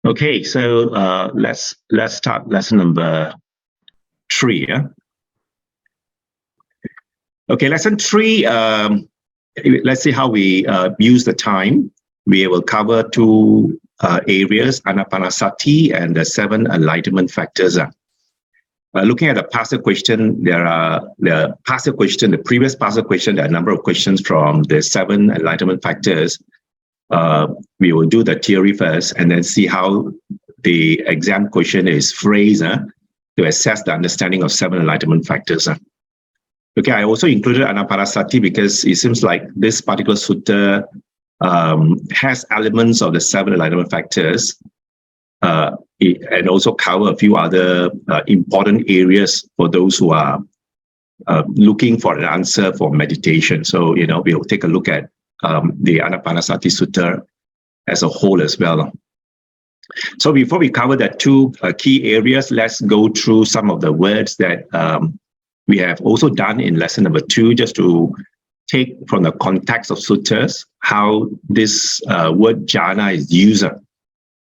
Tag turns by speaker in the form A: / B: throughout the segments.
A: Okay, so let's start lesson number 3. Yeah. Okay, lesson 3. Let's see how we use the time. We will cover 2 areas: Ānāpānassati and the 7 enlightenment factors. Looking at the passive question, there are the previous passive question. There are a number of questions from the 7 enlightenment factors. We will do the theory first and then see how the exam question is phrased to assess the understanding of 7 enlightenment factors. Okay, I also included Ānāpānassati because it seems like this particular sutta has elements of the 7 enlightenment factors and also cover a few other important areas for those who are looking for an answer for meditation. So, we'll take a look at the Ānāpānassati Sutta as a whole as well. So before we cover the 2 key areas, let's go through some of the words that we have also done in lesson number 2, just to take from the context of suttas how this word jhana is used.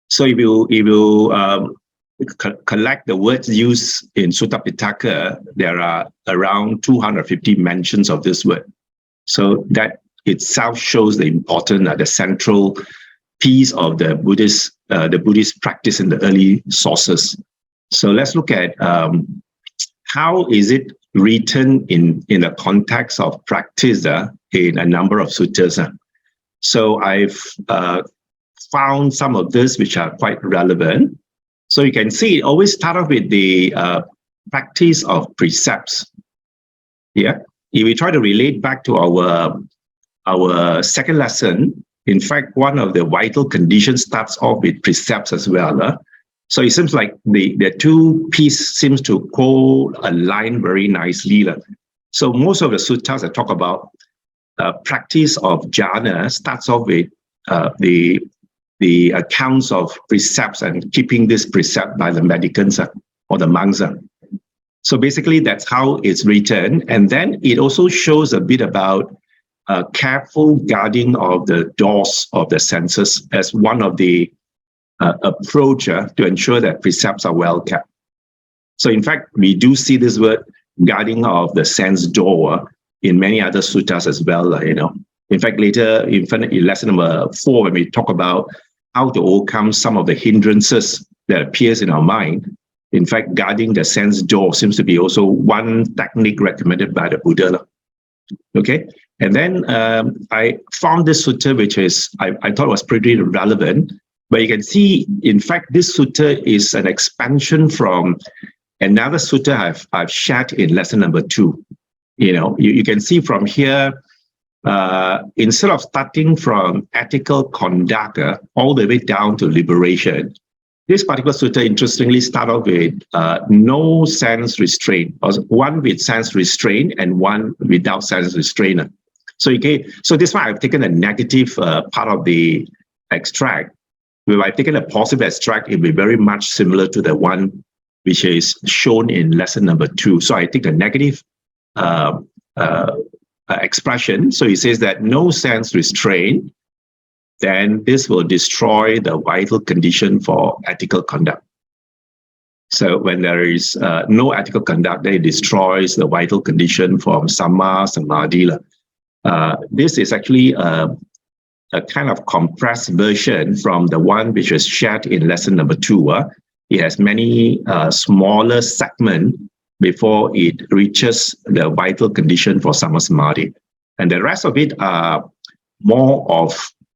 A: So if you collect the words used in Sutta Pitaka, there are around 250 mentions of this word. So that itself shows the important, the central piece of the Buddhist practice in the early sources. So let's look at how is it written in the context of practice in a number of suttas. So I've found some of this which are quite relevant. So you can see it always start off with the practice of precepts. Yeah, if we try to relate back to our second lesson, in fact, one of the vital conditions starts off with precepts as well. So it seems like the 2 pieces seems to co-align very nicely. So most of the suttas that talk about practice of jhana starts off with the accounts of precepts and keeping this precept by the mendicants or the monks. So basically, that's how it's written. And then it also shows a bit about careful guarding of the doors of the senses as one of the approach to ensure that precepts are well kept. So in fact, we do see this word guarding of the sense door in many other suttas as well. In fact, later in lesson number 4, when we talk about how to overcome some of the hindrances that appears in our mind, in fact, guarding the sense door seems to be also one technique recommended by the Buddha. Okay, and then I found this sutta, which is I thought was pretty relevant. But you can see, in fact, this sutta is an expansion from another sutta I've shared in lesson number 2. You can see from here, instead of starting from ethical conduct all the way down to liberation, this particular sutta interestingly starts off with no sense restraint, or one with sense restraint and one without sense restraint. So this one I've taken a negative part of the extract. If I've taken a positive extract, it will be very much similar to the one which is shown in lesson number 2. So I take the negative expression. So he says that no sense restraint, then this will destroy the vital condition for ethical conduct. So when there is no ethical conduct, then it destroys the vital condition for Samma Samadhi. This is actually a kind of compressed version from the one which was shared in lesson number 2. It has many smaller segments before it reaches the vital condition for Samma Samadhi. And the rest of it are more of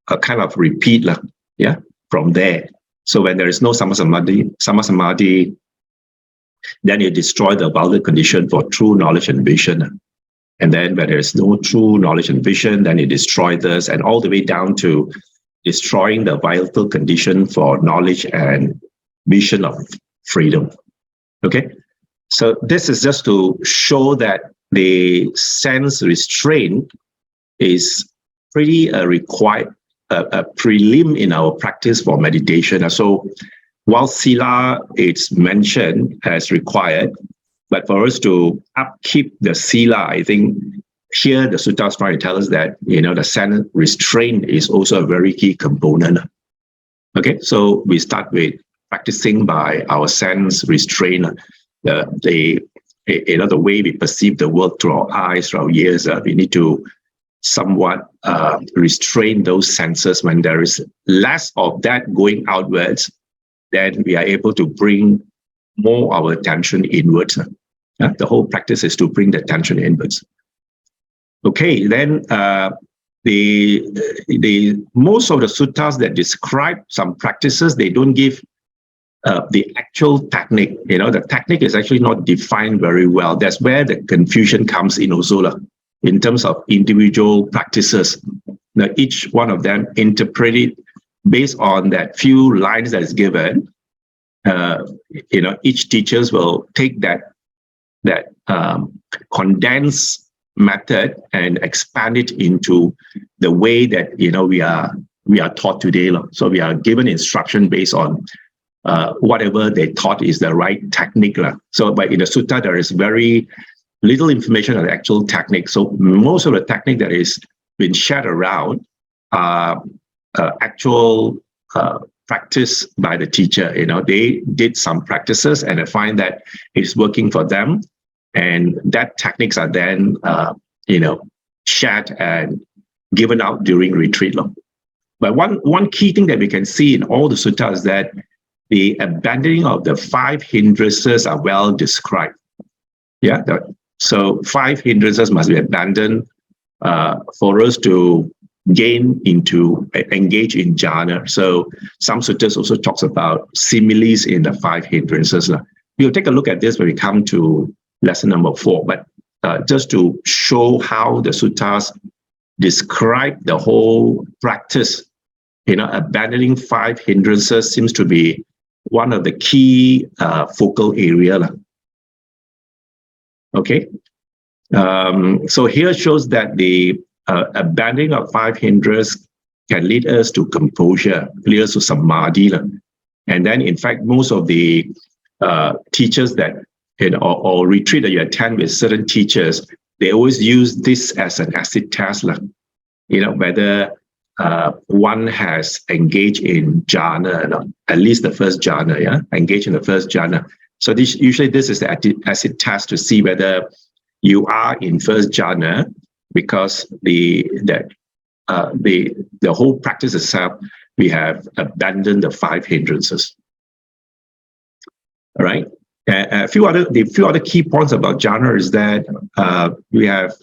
A: a kind of repeat from there. So when there is no Samma Samadhi, then you destroy the vital condition for true knowledge and vision. And then when there is no true knowledge and vision, then it destroys this, and all the way down to destroying the vital condition for knowledge and vision of freedom. Okay, so this is just to show that the sense restraint is pretty required, a prelim in our practice for meditation. So while sila is mentioned as required, but for us to upkeep the sila, I think here the sutta is trying to tell us that the sense restraint is also a very key component. Okay, so we start with practicing by our sense restraint, the way we perceive the world through our eyes, through our ears. We need to somewhat restrain those senses. When there is less of that going outwards, then we are able to bring more our attention inwards. The whole practice is to bring the attention inwards. Okay, then the most of the suttas that describe some practices, they don't give the actual technique. The technique is actually not defined very well. That's where the confusion comes in also, in terms of individual practices. Now, each one of them interpreted based on that few lines that is given. Each teachers will take that condensed method and expand it into the way that we are taught today. So we are given instruction based on whatever they thought is the right technique. So, but in the sutta, there is very little information on the actual technique. So most of the technique that is been shared around are actual practice by the teacher. They did some practices and they find that it's working for them, and that techniques are then shared and given out during retreat. But one key thing that we can see in all the suttas is that the abandoning of the 5 hindrances are well described. So 5 hindrances must be abandoned for us to engage in jhana. So some suttas also talks about similes in the 5 hindrances. We'll take a look at this when we come to lesson number 4. But just to show how the suttas describe the whole practice, abandoning 5 hindrances seems to be one of the key focal area. Okay, so here shows that the abandoning of 5 hindrances can lead us to composure, lead us to samadhi. And then, in fact, most of the teachers that or retreat that you attend with certain teachers, they always use this as an acid test. Whether one has engaged in jhana, at least the first jhana, engaged in the first jhana. So usually this is the acid test to see whether you are in first jhana, because the whole practice itself, we have abandoned the 5 hindrances. All right. A few other key points about jhana is that we have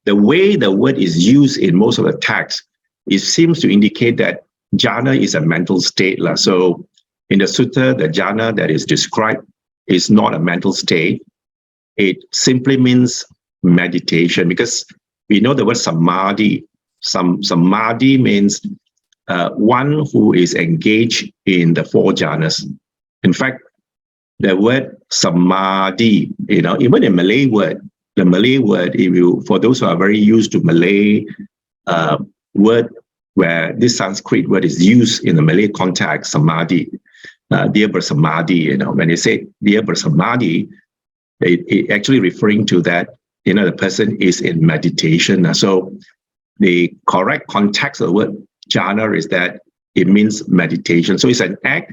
A: the way the word is used in most of the texts. It seems to indicate that jhana is a mental state. So in the sutta, the jhana that is described is not a mental state. It simply means meditation, because we know the word samadhi. Samadhi means one who is engaged in the 4 jhanas. In fact, the word samadhi, even in Malay word, the Malay word, for those who are very used to Malay word, where this Sanskrit word is used in the Malay context, samadhi, dia bersamadhi, when they say dia bersamadhi, it actually referring to that, the person is in meditation. So the correct context of the word jhana is that it means meditation. So it's an act,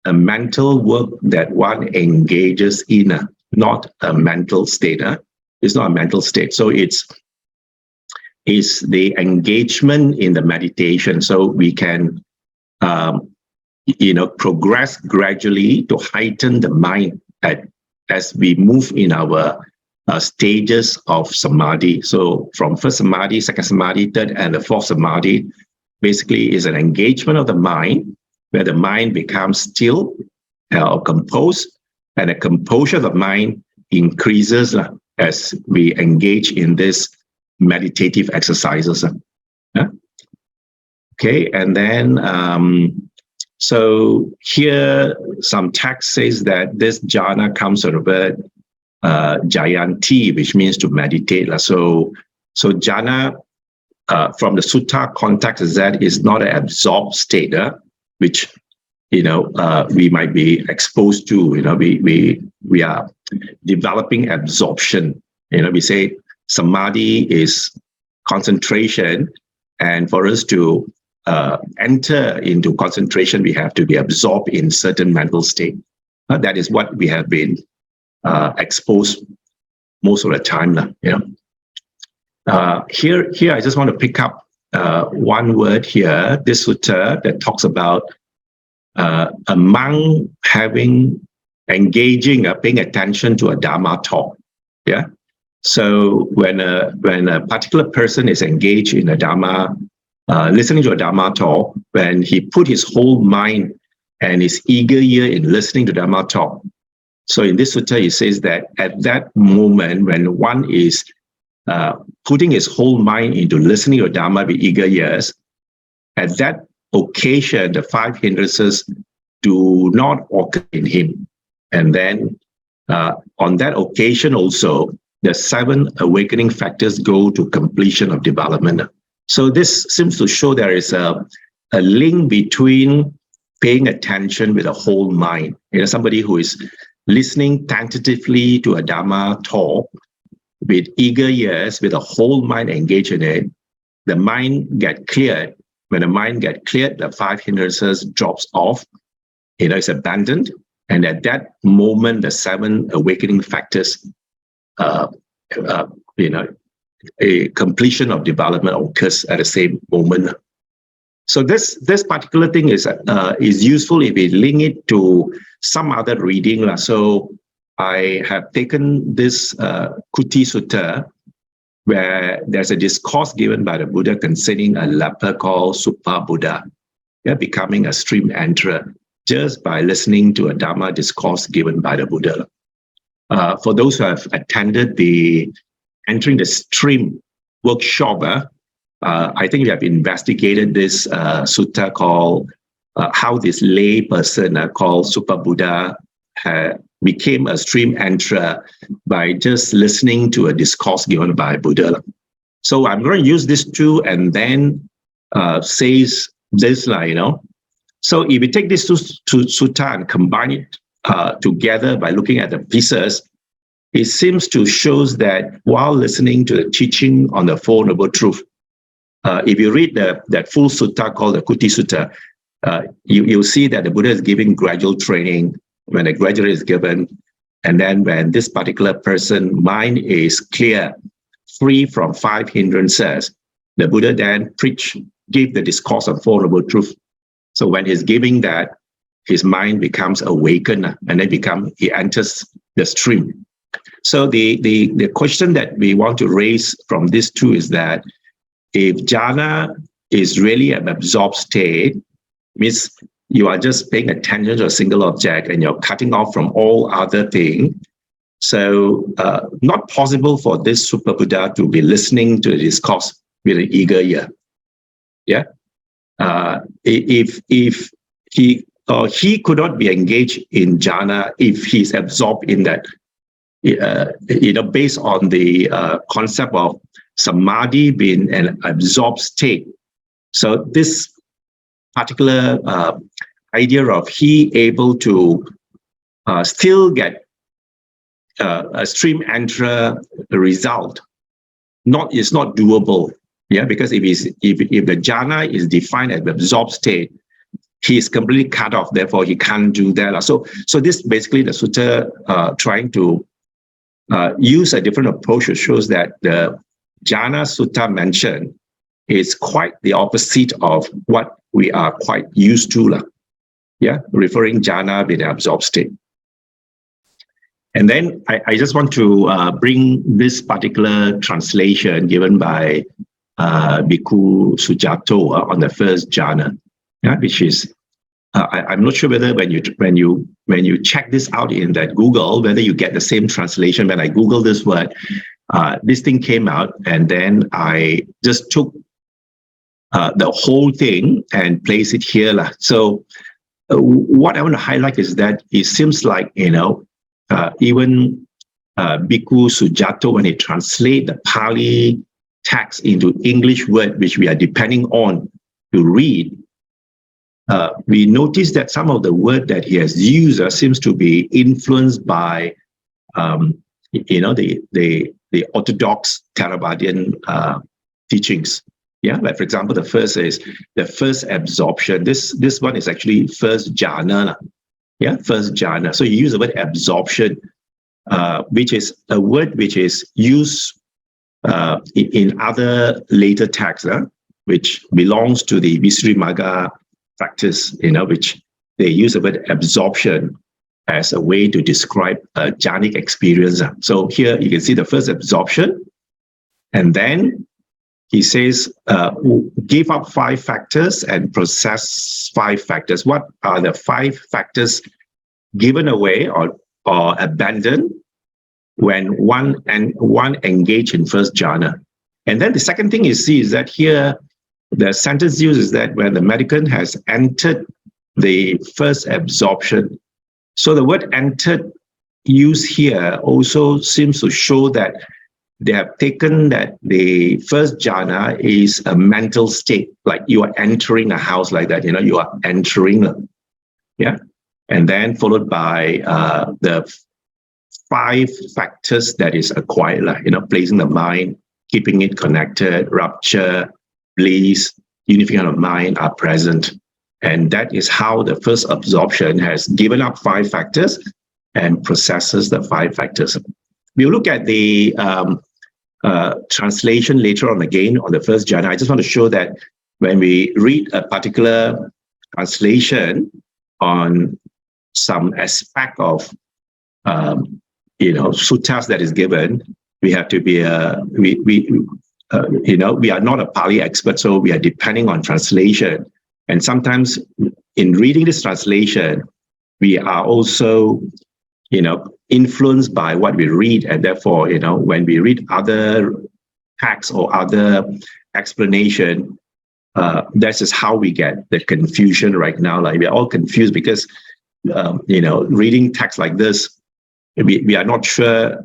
A: a mental work that one engages in, not a mental state. It's not a mental state. So it's the engagement in the meditation. So we can, progress gradually to heighten the mind as we move in our stages of samadhi. So from first samadhi, second samadhi, third, and the 4th samadhi, basically is an engagement of the mind, where the mind becomes still or composed, and the composure of the mind increases as we engage in this meditative exercises. Okay, and then so here some text says that this jhana comes from the word jayanti, which means to meditate. So jhana from the sutta context is that is not an absorbed state, which we might be exposed to. We are developing absorption. We say samadhi is concentration, and for us to enter into concentration, we have to be absorbed in certain mental state. That is what we have been exposed most of the time. Here, I just want to pick up one word here, this sutta that talks about a monk engaging, paying attention to a Dharma talk. Yeah. So when a particular person is engaged in a Dharma, listening to a Dharma talk, when he put his whole mind and his eager ear in listening to Dharma talk. So in this sutta, he says that at that moment, when one is putting his whole mind into listening to Dharma with eager ears, at that occasion, the 5 hindrances do not occur in him. And then on that occasion also, the 7 awakening factors go to completion of development. So this seems to show there is a link between paying attention with a whole mind. Somebody who is listening tentatively to a Dharma talk with eager ears, with a whole mind engaged in it, the mind get cleared. When the mind get cleared, the 5 hindrances drops off. It's abandoned. And at that moment, the 7 awakening factors, a completion of development occurs at the same moment. So this particular thing is useful if we link it to some other reading. So I have taken this Kuti Sutta, where there's a discourse given by the Buddha concerning a leper called Supa Buddha, becoming a stream enterer just by listening to a Dharma discourse given by the Buddha. For those who have attended the Entering the Stream workshop, I think we have investigated this sutta called how this lay person called Supa Buddha became a stream enterer by just listening to a discourse given by Buddha. So I'm going to use this too, and then says this, So if we take this sutta and combine it together by looking at the pieces, it seems to show that while listening to the teaching on the Four Noble Truths, if you read that full sutta called the Kuti Sutta, you'll see that the Buddha is giving gradual training when a graduate is given. And then when this particular person's mind is clear, free from 5 hindrances, the Buddha then gave the discourse of Four Noble Truths. So when he's giving that, his mind becomes awakened, and then he enters the stream. So the question that we want to raise from this too is that if jhana is really an absorbed state, means you are just paying attention to a single object and you're cutting off from all other things. So not possible for this Supa Buddha to be listening to the discourse with an eager ear. Yeah. If he could not be engaged in jhana if he's absorbed in that, based on the concept of samadhi being an absorbed state. So this particular idea of he able to still get a stream enterer result is not doable. Yeah, because if the jhana is defined as absorbed state, he is completely cut off. Therefore, he can't do that. So this basically the sutta trying to use a different approach, which shows that the jhana sutta mentioned is quite the opposite of what we are quite used to. Yeah, referring jhana with the absorbed state. And then I just want to bring this particular translation given by Bhikkhu Sujato on the first jhana, which is I'm not sure whether when you check this out in that Google, whether you get the same translation. When I Googled this word, this thing came out, and then I just took the whole thing and placed it here. So what I want to highlight is that it seems like, even Bhikkhu Sujato, when he translates the Pali text into English word, which we are depending on to read, we notice that some of the word that he has used seems to be influenced by, the Orthodox Theravadan teachings. Yeah, like for example, the first is the first absorption. This one is actually first jhana. Yeah, first jhana. So you use the word absorption, which is a word which is used in other later texts, which belongs to the Visuddhimagga practice, which they use the word absorption as a way to describe a jhanic experience. So here you can see the first absorption, and then he says, give up 5 factors and process 5 factors. What are the 5 factors given away or abandoned when one engage in first jhana? And then the second thing you see is that here, the sentence used is that when the mendicant has entered the first absorption. So the word entered used here also seems to show that they have taken that the first jhana is a mental state, like you are entering a house like that, you are entering, yeah? And then followed by the 5 factors that is acquired, placing the mind, keeping it connected, rapture, bliss, unification of mind are present. And that is how the first absorption has given up 5 factors and processes the 5 factors. We'll look at the translation later on again on the first jhana. I just want to show that when we read a particular translation on some aspect of suttas that is given, we have to be we are not a Pali expert, so we are depending on translation. And sometimes in reading this translation, we are also influenced by what we read, and therefore, when we read other texts or other explanation, this is how we get the confusion right now. Like we are all confused because, reading text like this, we are not sure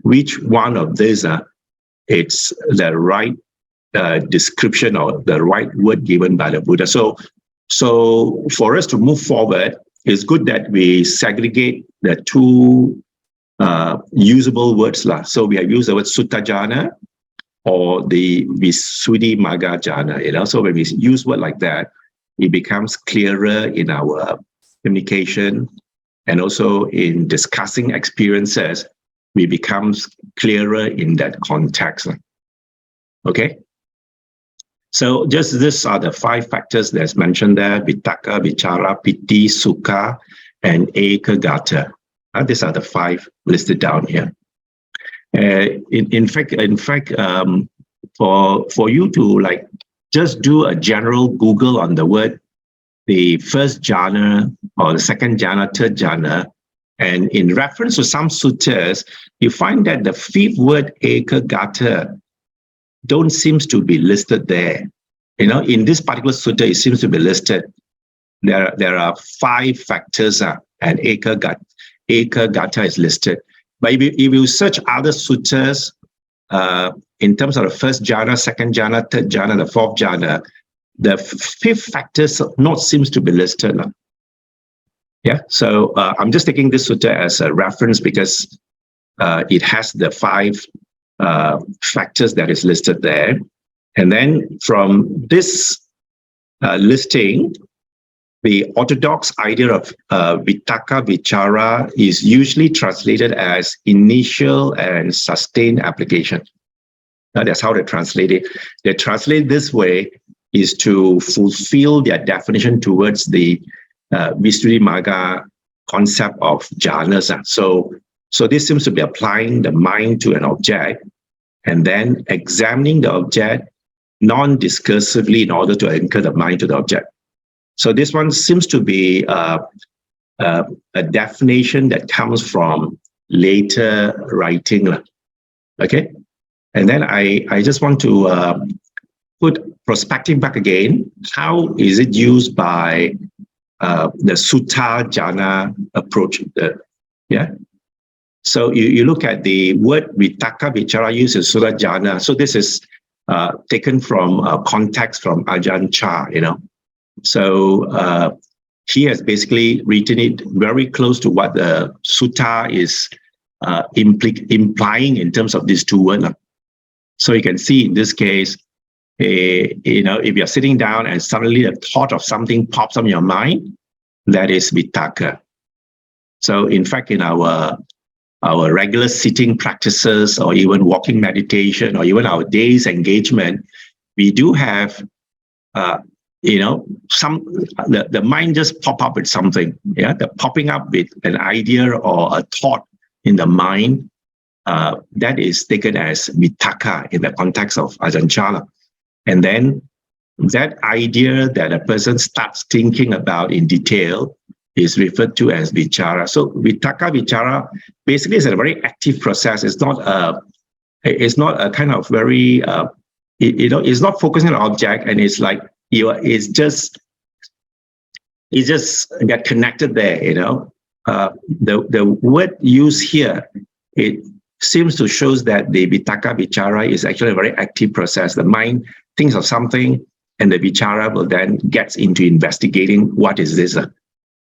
A: which one of these it's the right description or the right word given by the Buddha. So for us to move forward, it's good that we segregate the 2 usable words. So we have used the word Sutta Jhana or the Visuddhimagga Jhana. So when we use word like that, it becomes clearer in our communication, and also in discussing experiences, we become clearer in that context. Okay? So just these are the 5 factors that's mentioned there: Vitakka, Vichara, Piti, Sukha, and Ekagata. These are the 5 listed down here. In fact, for you to just do a general Google on the word, the first jhana or the second jhana, third jhana, and in reference to some suttas, you find that the 5th word Ekagata don't seems to be listed there. In this particular sutta, it seems to be listed. There are 5 factors, and Ekagata is listed. But if you search other suttas, in terms of the first jhana, second jhana, third jhana, the 4th jhana, the 5th factor not seems to be listed. Yeah, so I'm just taking this sutta as a reference because it has the 5 factors that is listed there. And then from this listing, the orthodox idea of Vitakka Vichara is usually translated as initial and sustained application. That's how they translate it. They translate this way is to fulfill their definition towards the Visuddhimagga concept of jhanas. So this seems to be applying the mind to an object and then examining the object non-discursively in order to anchor the mind to the object. So this one seems to be a definition that comes from later writing. Okay? And then I just want to put perspective back again. How is it used by the Sutta Jhana approach? Yeah. So you look at the word Vitakka Vichara used in Sutta Jhana. So this is taken from context from Ajahn Chah, So he has basically written it very close to what the sutta is implying in terms of these 2 words. So you can see in this case, if you're sitting down and suddenly a thought of something pops up in your mind, that is vitakka. So in fact, in our regular sitting practices, or even walking meditation, or even our day's engagement, we do have, the mind just pop up with something. Yeah, the popping up with an idea or a thought in the mind, that is taken as vitakka in the context of Ajahn Chah. And then that idea that a person starts thinking about in detail is referred to as vichara. So vitakka, vichara basically is a very active process. It's not a kind of very it's not focusing on an object, and it's like it's just get connected there. The word used here, it seems to shows that the vitakka vichara is actually a very active process. The mind thinks of something, and the vichara will then get into investigating what is this.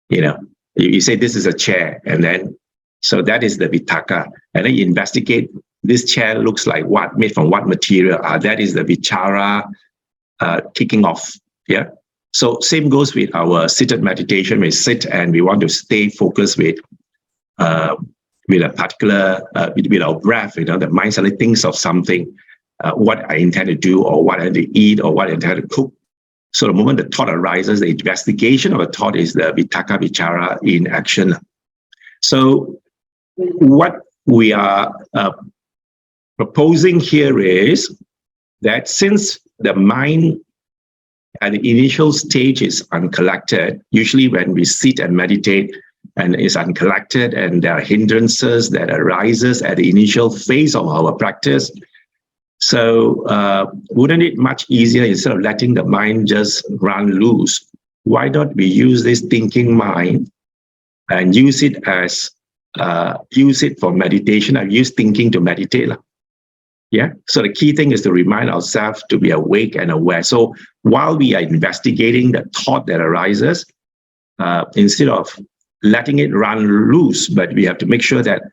A: You say this is a chair, and then so that is the vitakka, and then you investigate, this chair looks like what, made from what material? That is the vichara kicking off. Yeah. So same goes with our seated meditation. We sit and we want to stay focused with a particular with our breath. The mind suddenly thinks of something, what I intend to do, or what I intend to eat, or what I intend to cook. So the moment the thought arises, the investigation of a thought is the vitakka vichara in action. So what we are proposing here is that since the mind at the initial stage is uncollected, usually when we sit and meditate and is uncollected, and there are hindrances that arises at the initial phase of our practice, so wouldn't it much easier, instead of letting the mind just run loose, why don't we use this thinking mind and use it for meditation? I use thinking to meditate. Yeah. So the key thing is to remind ourselves to be awake and aware. So while we are investigating the thought that arises, instead of letting it run loose, but we have to make sure that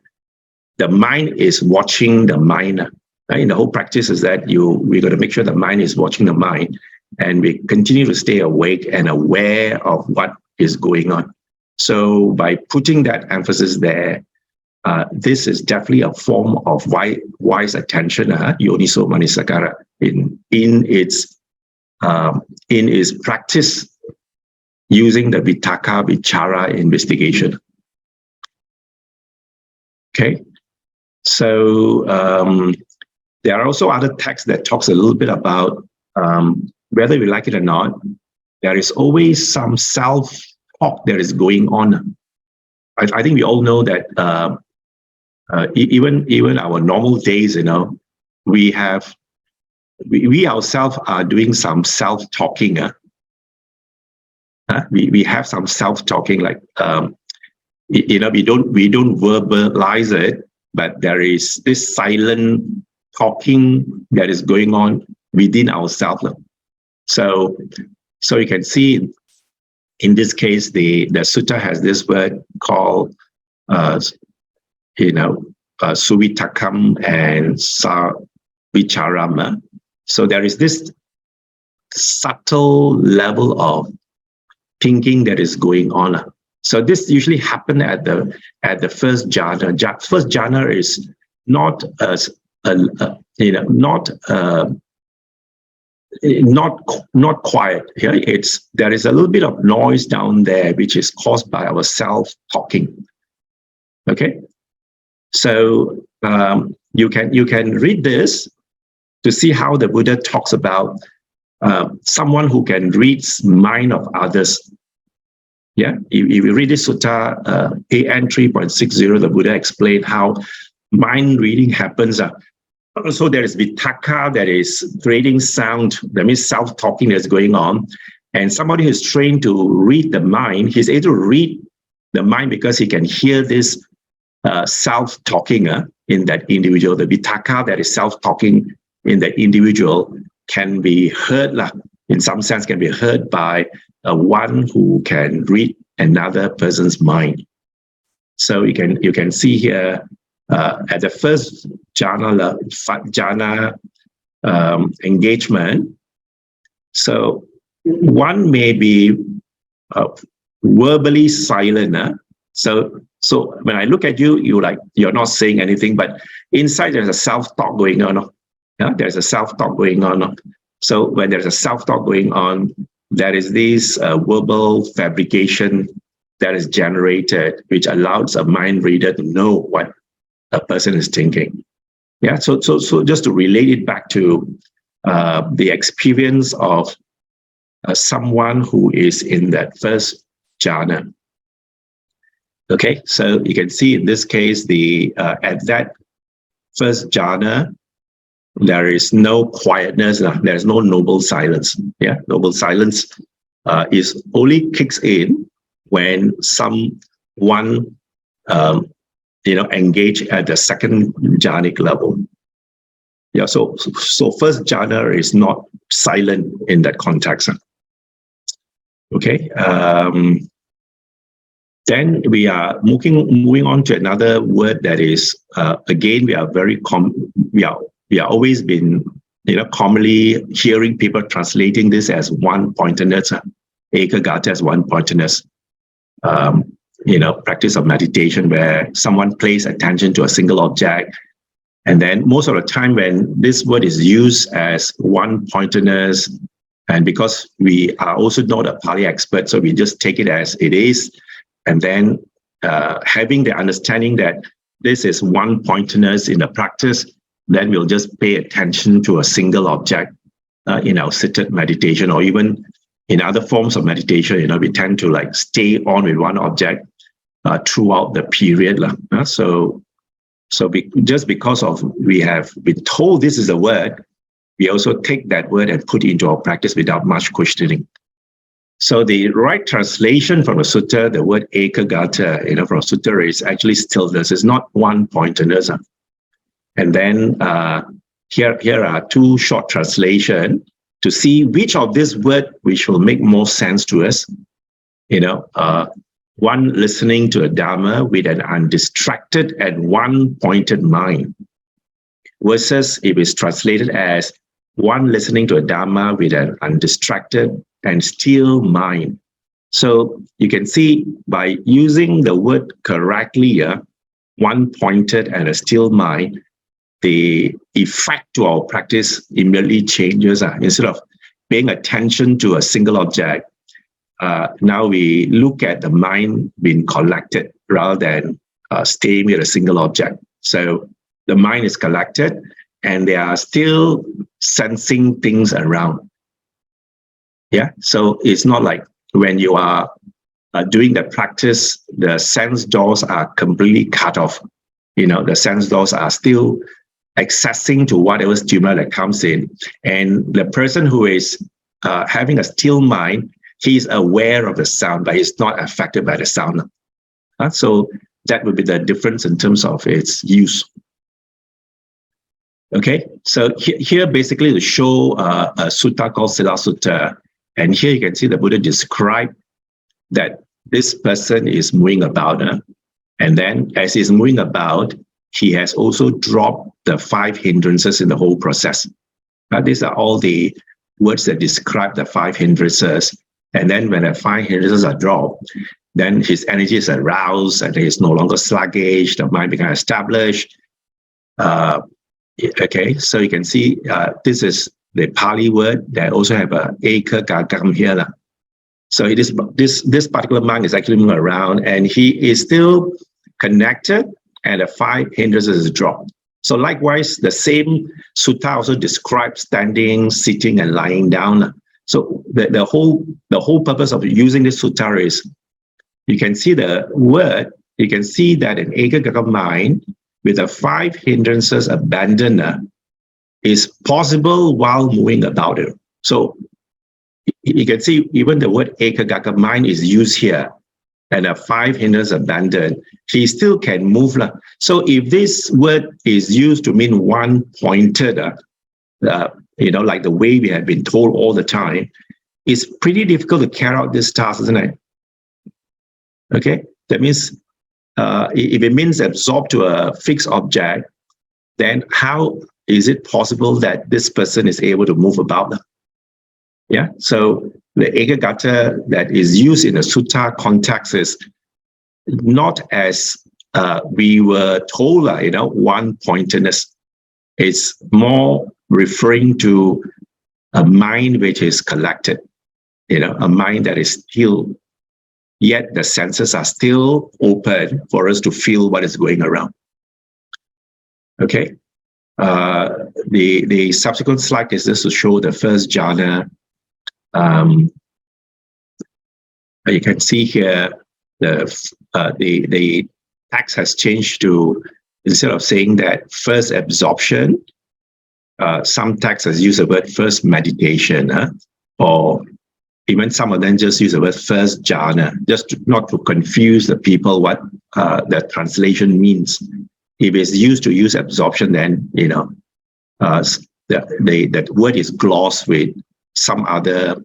A: the mind is watching the mind. In the whole practice is that we're going to make sure the mind is watching the mind, and we continue to stay awake and aware of what is going on. So by putting that emphasis there, this is definitely a form of wise attention, yoniso manasikara, in its practice using the vitakka vichara investigation. Okay, so there are also other texts that talks a little bit about whether we like it or not, there is always some self-talk that is going on. I think we all know that even our normal days, we ourselves are doing some self-talking. We have some self-talking, like we don't verbalize it, but there is this silent talking that is going on within ourselves. So you can see in this case, the sutta has this word called suvitakam and savicharam. So there is this subtle level of thinking that is going on. So this usually happens at the first jhana. First jhana is not not quiet. Yeah? There is a little bit of noise down there, which is caused by our self-talking. Okay, so you can read this to see how the Buddha talks about someone who can read mind of others. Yeah, if you read this sutta, AN 3.60, the Buddha explained how mind reading happens. So there is vitakka that is creating sound, that means self-talking that's going on. And somebody who's trained to read the mind, he's able to read the mind because he can hear this self-talking in that individual. The vitakka that is self-talking in that individual can be heard, in some sense, can be heard by one who can read another person's mind. So you can see here at the first jhana engagement, So one may be verbally silent. So when I look at you, you're not saying anything, but inside there's a self-talk going on. There's a self-talk going on. So when there's a self-talk going on, there is this verbal fabrication that is generated, which allows a mind reader to know what a person is thinking. Yeah. So just to relate it back to the experience of someone who is in that first jhana. Okay, so you can see in this case, at that first jhana, there is no quietness. There's no noble silence. Yeah, noble silence is only kicks in when someone engage at the second jhanic level. Yeah, so first jhana is not silent in that context. Okay. Then we are moving on to another word that is again we are always been commonly hearing people translating this as one-pointedness, ekagata as one-pointedness. Practice of meditation where someone pays attention to a single object, and then most of the time when this word is used as one-pointedness, and because we are also not a Pali expert, so we just take it as it is. And then having the understanding that this is one-pointedness in the practice, then we'll just pay attention to a single object in our seated meditation, or even in other forms of meditation. We tend to stay on with one object throughout the period. Just because of we have been told this is a word, we also take that word and put it into our practice without much questioning. So the right translation from the sutta, the word ekagata, from sutta is actually stillness. It's not one-pointedness. And then here are two short translations to see which of this word which will make more sense to us. One listening to a Dhamma with an undistracted and one-pointed mind, versus if it's translated as one listening to a Dhamma with an undistracted and still mind. So you can see by using the word correctly, one-pointed and a still mind, the effect to our practice immediately changes. Instead of paying attention to a single object, now we look at the mind being collected rather than staying with a single object. So the mind is collected and they are still sensing things around. Yeah, so it's not like when you are doing the practice, the sense doors are completely cut off. The sense doors are still accessing to whatever stimuli that comes in. And the person who is having a still mind, he's aware of the sound, but he's not affected by the sound. So that would be the difference in terms of its use. Okay, so here basically to show a sutta called Sila Sutta. And here you can see the Buddha describe that this person is moving about. And then as he's moving about, he has also dropped the 5 hindrances in the whole process. These are all the words that describe the 5 hindrances. And then when the 5 hindrances are dropped, then his energy is aroused and he is no longer sluggish, the mind becomes established. Okay, so you can see this is the Pali word that also have a eka gagam here. So it is this particular monk is actually moving around and he is still connected and the 5 hindrances is dropped. So likewise, the same sutta also describes standing, sitting, and lying down. So the whole purpose of using this sutta is you can see the word, you can see that an eka gagam mind with the 5 hindrances abandoned is possible while moving about it. So you can see even the word ekagaka mind is used here, and a 5 hindrances abandoned, he still can move. So if this word is used to mean one-pointed, like the way we have been told all the time, it's pretty difficult to carry out this task, isn't it? Okay, that means if it means absorbed to a fixed object, then how is it possible that this person is able to move about? Yeah, so the Ekagata that is used in the sutta context is not as we were told, one-pointedness. It's more referring to a mind which is collected, a mind that is still, yet the senses are still open for us to feel what is going around. Okay. The subsequent slide is just to show the first jhana. You can see here the text has changed to, instead of saying that first absorption, some texts has used the word first meditation, or even some of them just use the word first jhana, just not to confuse the people what the translation means. If it's used to use absorption, then that word is glossed with some other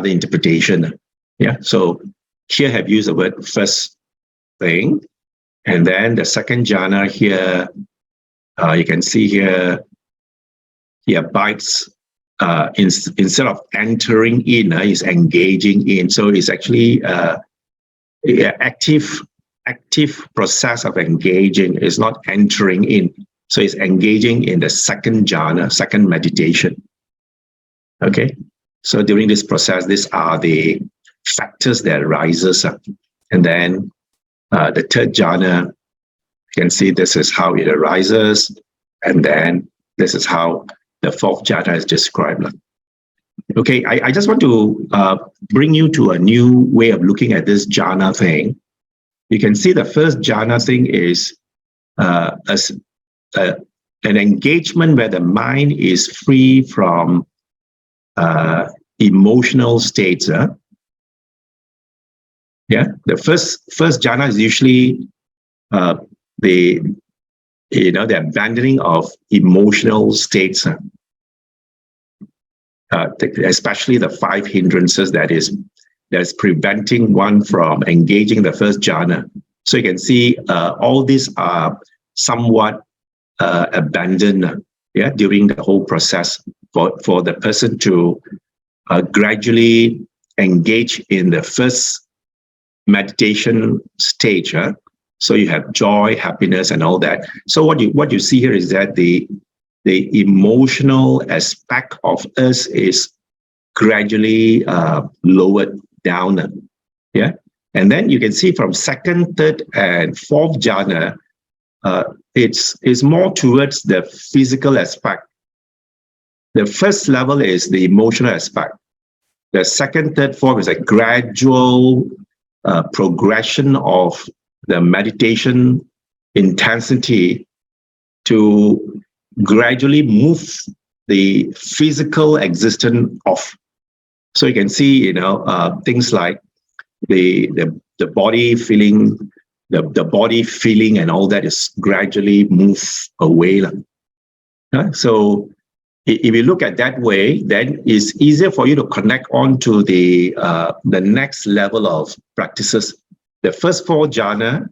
A: interpretation. Yeah. So here have used the word first thing, and then the second jhana here, you can see here, he abides. Instead of entering in, he's engaging in. So it's actually active process of engaging. Is not entering in. So it's engaging in the second jhana, second meditation. Okay. So during this process, these are the factors that arises. And then the third jhana, you can see this is how it arises. And then this is how the fourth jhana is described. Okay, I just want to bring you to a new way of looking at this jhana thing. You can see the first jhana thing is an engagement where the mind is free from emotional states. Yeah, the first jhana is usually the abandoning of emotional states, especially the 5 hindrances that is preventing one from engaging the first jhana. So you can see all these are somewhat abandoned, during the whole process for the person to gradually engage in the first meditation stage. So you have joy, happiness, and all that. So what you see here is that the emotional aspect of us is gradually lowered down. Yeah, and then you can see from second, third, and fourth jhana, it's more towards the physical aspect. The first level is the emotional aspect. The second, third, fourth is a gradual progression of the meditation intensity to gradually move the physical existence off. So you can see, things like the body feeling, the body feeling, and all that is gradually move away. So if you look at that way, then it's easier for you to connect on to the next level of practices. The first 4 jhana,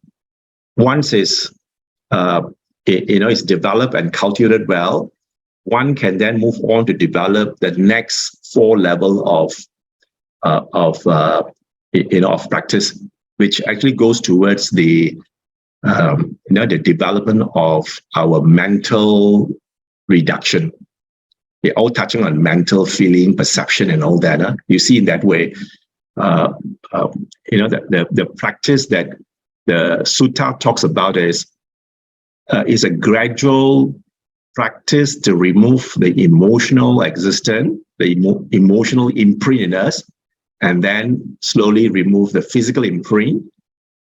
A: once is is developed and cultivated well, one can then move on to develop the next 4 level of practice, which actually goes towards the development of our mental reduction. They're all touching on mental feeling, perception, and all that. You see in that way, the practice that the sutta talks about is a gradual practice to remove the emotional existence, the emotional imprint in us, and then slowly remove the physical imprint,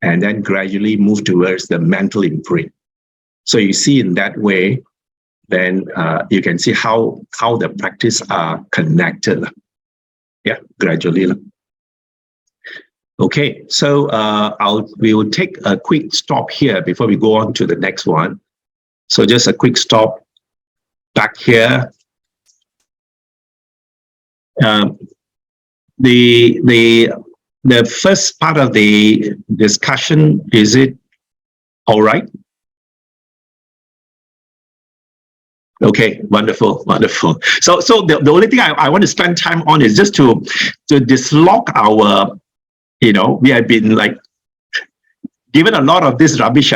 A: and then gradually move towards the mental imprint. So you see in that way, then you can see how the practice are connected. Yeah, gradually. Okay, so we will take a quick stop here before we go on to the next one. So just a quick stop back here. The first part of the discussion, is it all right? Okay, wonderful, wonderful. So the only thing I want to spend time on is just to dislodge our, we have been like given a lot of this rubbish.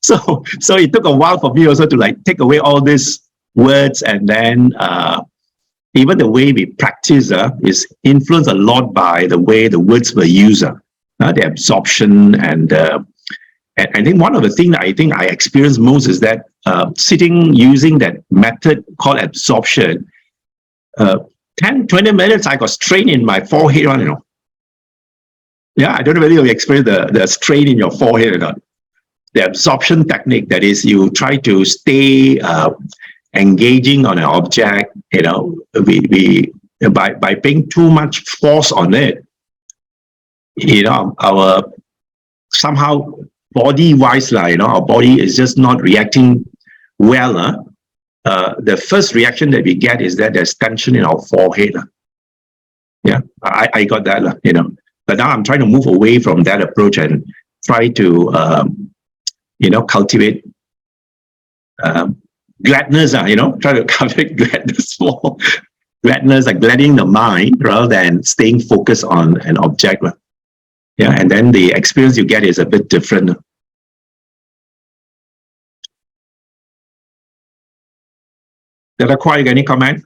A: So it took a while for me also to like take away all these words, and then even the way we practice is influenced a lot by the way the words were used, the absorption, and I think one of the things that I experienced most is that sitting using that method called absorption, 10, 20 minutes, I got strain in my forehead, Yeah, I don't know whether you experience the strain in your forehead or not. The absorption technique, that is, you try to stay engaging on an object, we by paying too much force on it, our somehow body-wise, our body is just not reacting well. The first reaction that we get is that there's tension in our forehead. Yeah, I got that, But now I'm trying to move away from that approach and try to, cultivate gladness. Try to cultivate gladness more. Gladness, like gladdening the mind rather than staying focused on an object. Yeah, and then the experience you get is a bit different. Did I quite any comment?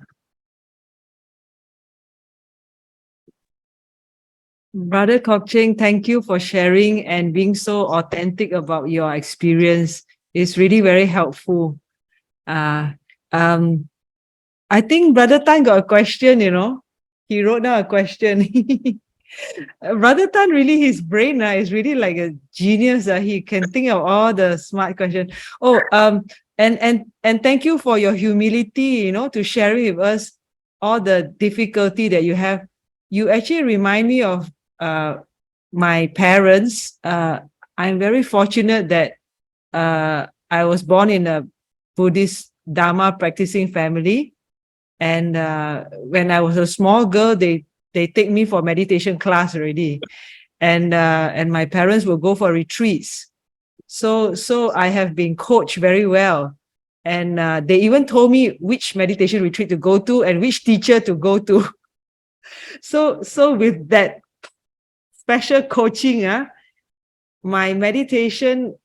B: Brother Kok Cheng, thank you for sharing and being so authentic about your experience. It's really very helpful. I think Brother Tan got a question, He wrote down a question. Brother Tan, really, his brain is really like a genius. He can think of all the smart questions. Oh, and thank you for your humility, to sharing with us all the difficulty that you have. You actually remind me of my parents. I'm very fortunate that I was born in a Buddhist Dharma practicing family. And when I was a small girl, they take me for meditation class already. And my parents will go for retreats. So I have been coached very well. And they even told me which meditation retreat to go to and which teacher to go to. So with that special coaching, my meditation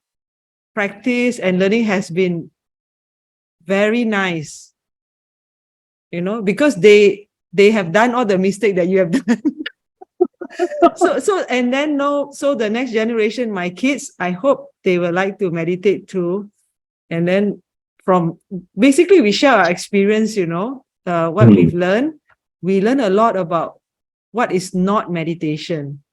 B: practice and learning has been very nice, because they have done all the mistake that you have done. And then so the next generation, my kids, I hope they will like to meditate too. And then basically we share our experience, what we've learned. We learn a lot about what is not meditation.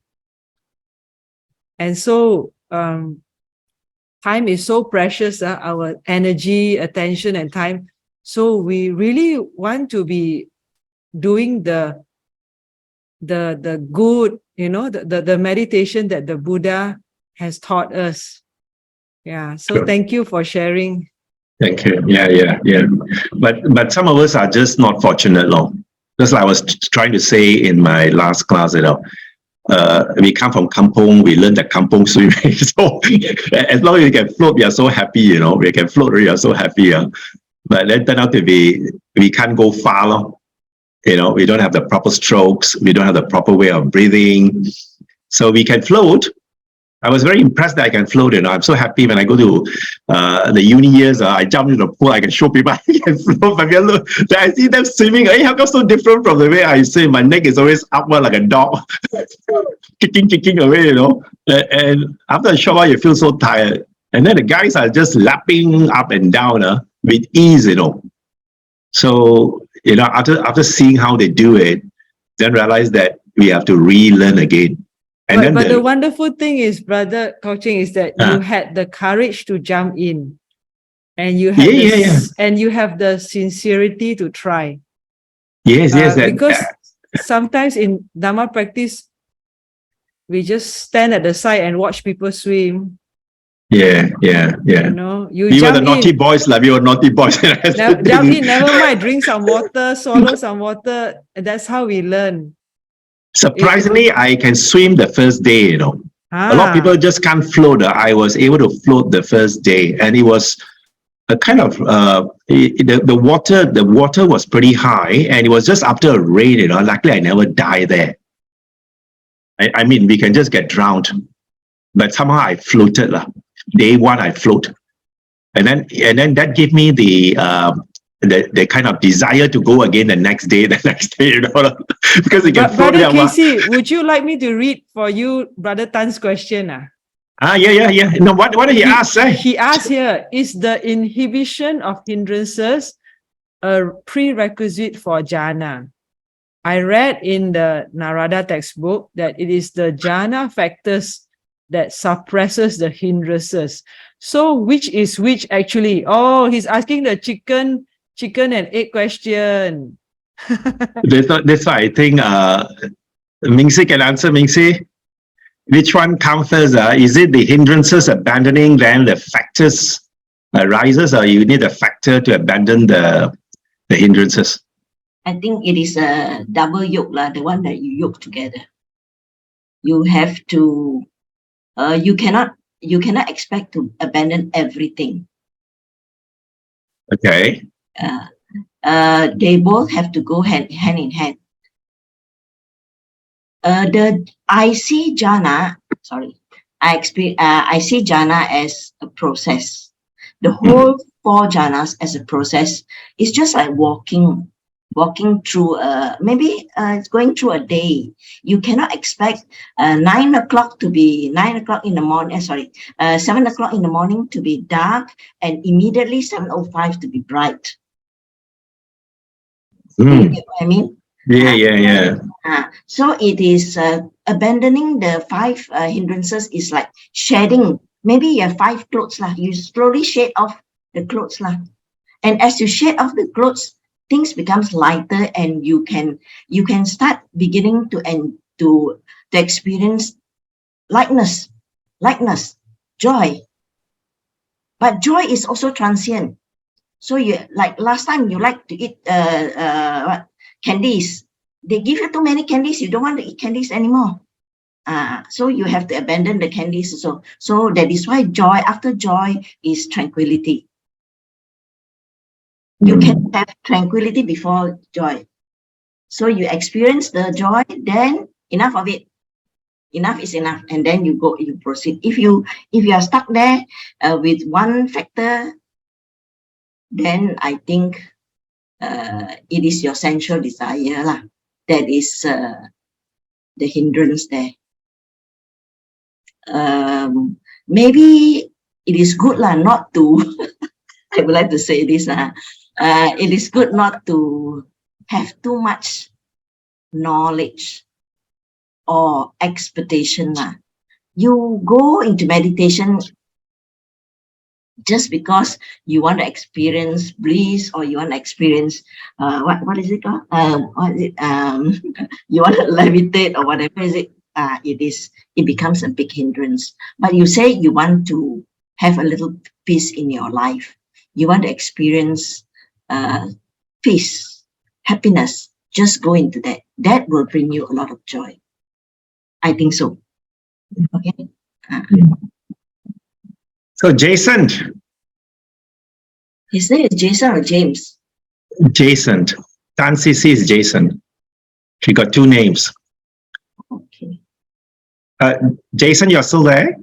B: And so time is so precious, our energy, attention, and time. So we really want to be doing the good, the meditation that the Buddha has taught us. Yeah. So
A: Sure.
B: Thank you for sharing.
A: Thank you. Yeah. But some of us are just not fortunate, Just like I was trying to say in my last class, we come from kampong, we learn the kampong swimming. So as long as you can float, we are so happy, we can float, we are so happy. But then turn out to be, we can't go far, we don't have the proper strokes, we don't have the proper way of breathing. So we can float. I was very impressed that I can float, I'm so happy when I go to the uni years, I jump into the pool, I can show people I can float. But look, I see them swimming, how come so different from the way I swim? My neck is always upward like a dog, kicking away, And after a short while, you feel so tired. And then the guys are just lapping up and down with ease, So, after seeing how they do it, then realize that we have to relearn again. And
B: but the wonderful thing is, Brother Kok Cheng, is that you had the courage to jump in, and you had and you have the sincerity to try.
A: Yes.
B: Because sometimes in Dharma practice, we just stand at the side and watch people swim.
A: Yeah.
B: We
A: were the naughty boys, we were naughty boys.
B: Jump in, never mind, drink some water, swallow some water. That's how we learn.
A: Surprisingly, I can swim the first day, A lot of people just can't float. I was able to float the first day, and it was a kind of the water was pretty high, and it was just after a rain. You know, luckily I never died there. I mean, we can just get drowned, but somehow I floated lah. Day one I float, and then that gave me the kind of desire to go again the next day, you know, because you can float.
B: Brother Casey, would you like me to read for you Brother Tan's question?
A: Yeah. No, what did he ask?
B: He asked here, is the inhibition of hindrances a prerequisite for jhana? I read in the Narada textbook that it is the jhana factors that suppresses the hindrances. So which is which actually? Oh, he's asking the chicken and egg question.
A: That's why I think Mingsi can answer. Mingsi, which one comes first? Is it the hindrances abandoning, then the factors arises, or you need a factor to abandon the hindrances?
C: I think it is a double yoke, the one that you yoke together. You have to, you cannot expect to abandon everything.
A: Okay.
C: They both have to go hand in hand. I see jhana as a process. The whole 4 jhanas as a process. It's just like walking through maybe it's going through a day. You cannot expect 9 o'clock to be 9 o'clock in the morning. 7 o'clock in the morning to be dark, and immediately 7:05 to be bright. You get what I mean?
A: Yeah.
C: So it is abandoning the 5 hindrances is like shedding. Maybe you have 5 clothes lah. You slowly shed off the clothes lah, and as you shed off the clothes, things becomes lighter, and you can start beginning to experience lightness, joy. But joy is also transient. So you, like last time, you like to eat candies. They give you too many candies, you don't want to eat candies anymore. So you have to abandon the candies. So that is why joy, after joy, is tranquility. You can have tranquility before joy. So you experience the joy, then enough of it. Enough is enough, and then you proceed. If you are stuck there with one factor, then I think it is your sensual desire lah. That is the hindrance there. Maybe it is good lah not to. I would like to say this it is good not to have too much knowledge or expectation lah. You go into meditation just because you want to experience bliss, or you want to experience what is it called? You want to levitate or whatever is it? It becomes a big hindrance. But you say you want to have a little peace in your life. You want to experience peace, happiness. Just go into that. That will bring you a lot of joy. I think so. Okay.
A: So Jason.
C: His name is Jason or James?
A: Jason. Tan CC is Jason. She got 2 names.
C: Okay.
A: Jason, you're still there?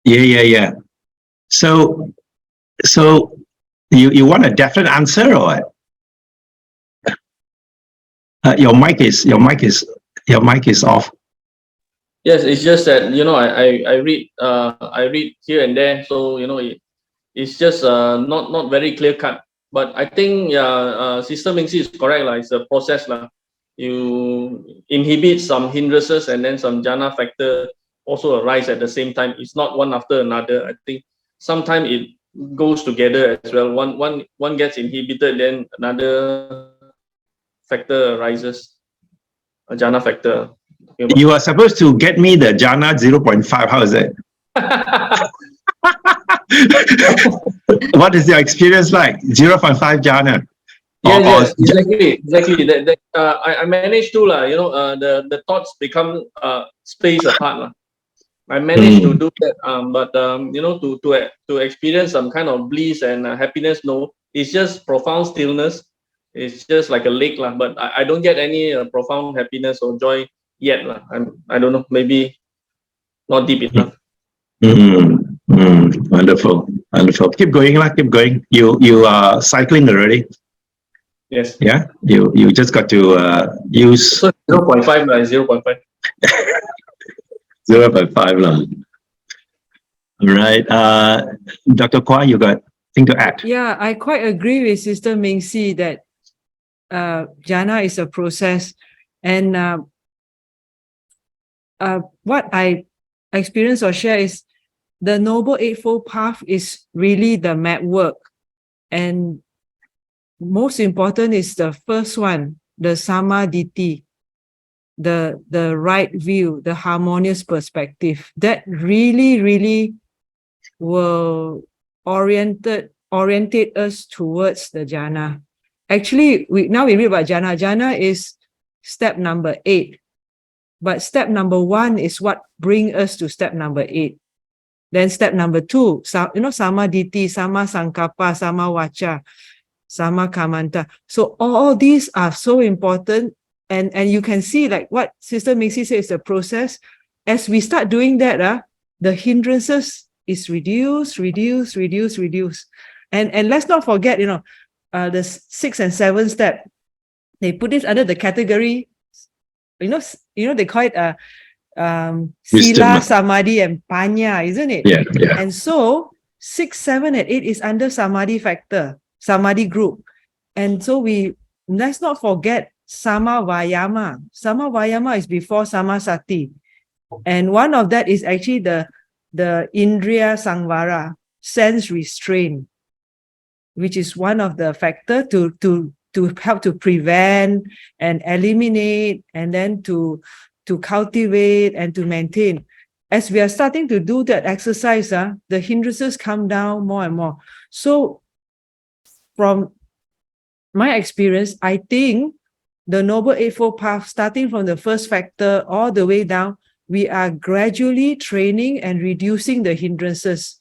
A: Yeah. So you want a definite answer, or what? Your mic is off.
D: Yes, it's just that I read here and there, so it's just not very clear cut. But I think Sister Mingsi is correct lah. It's a process lah. You inhibit some hindrances, and then some jhana factor also arise at the same time. It's not one after another. I think sometimes it goes together as well. One gets inhibited, then another factor arises, a jhana factor.
A: You are supposed to get me the jhana 0.5. How is it? What is your experience like? 0.5 jhana.
D: Yes, exactly. I managed to the thoughts become spaced apart lah. I managed to do that, but you know, to experience some kind of bliss and happiness, no, it's just profound stillness. It's just like a lake, lah. But I don't get any profound happiness or joy yet, lah. I don't know, maybe not deep enough.
A: Wonderful, wonderful. Keep going, lah. Keep going. You are cycling already.
D: Yes.
A: Yeah. You just got to use.
D: So 0.5, 0.5.
A: 0.5 lah. Right. Dr. Kwa, you got thing to add?
B: Yeah, I quite agree with Sister Ming Si that jhana is a process, and what I experience or share is the Noble Eightfold Path is really the map work, and most important is the first one, the Samadhi, the right view, the harmonious perspective. That really will orientate us towards the jhana. Actually, we read about jhana. Jhana is step number 8, but step number 1 is what brings us to step number 8. Then step number 2, samadhi, sama sankappa, sama vacha, sama kamanta. So all these are so important, and you can see like what Sister Mixie says, the process. As we start doing that, the hindrances is reduced. And let's not forget, the 6 and 7 step, they put this under the category, they call it Sila, Samadhi, and Panya, isn't it?
A: Yeah.
B: And so 6, 7, and 8 is under Samadhi factor, Samadhi group. And so let's not forget Sama Vayama. Sama Vayama is before Samasati. And one of that is actually the Indriya Sangvara, sense restraint, which is one of the factor to help to prevent and eliminate, and then to cultivate and to maintain. As we are starting to do that exercise, the hindrances come down more and more. So from my experience, I think the Noble Eightfold Path, starting from the first factor all the way down, we are gradually training and reducing the hindrances,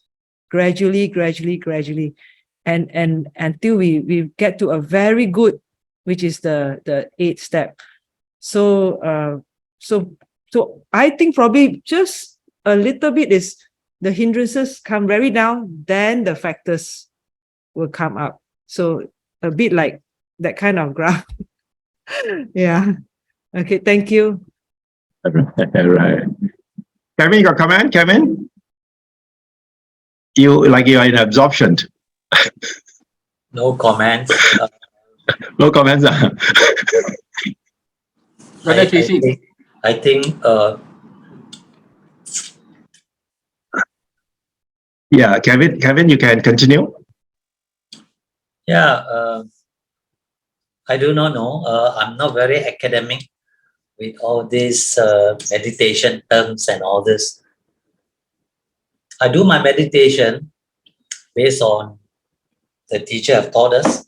B: gradually, and until we get to a very good, which is the 8th step. So I think probably just a little bit is the hindrances come very down, then the factors will come up. So a bit like that kind of graph. Yeah. Okay, thank you.
A: Right. Kevin, you got comment? Kevin? You are in absorption.
E: No comments.
A: No comments.
E: I think
A: yeah, Kevin, you can continue.
E: Yeah, I do not know. I'm not very academic with all these meditation terms and all this. I do my meditation based on the teacher have taught us,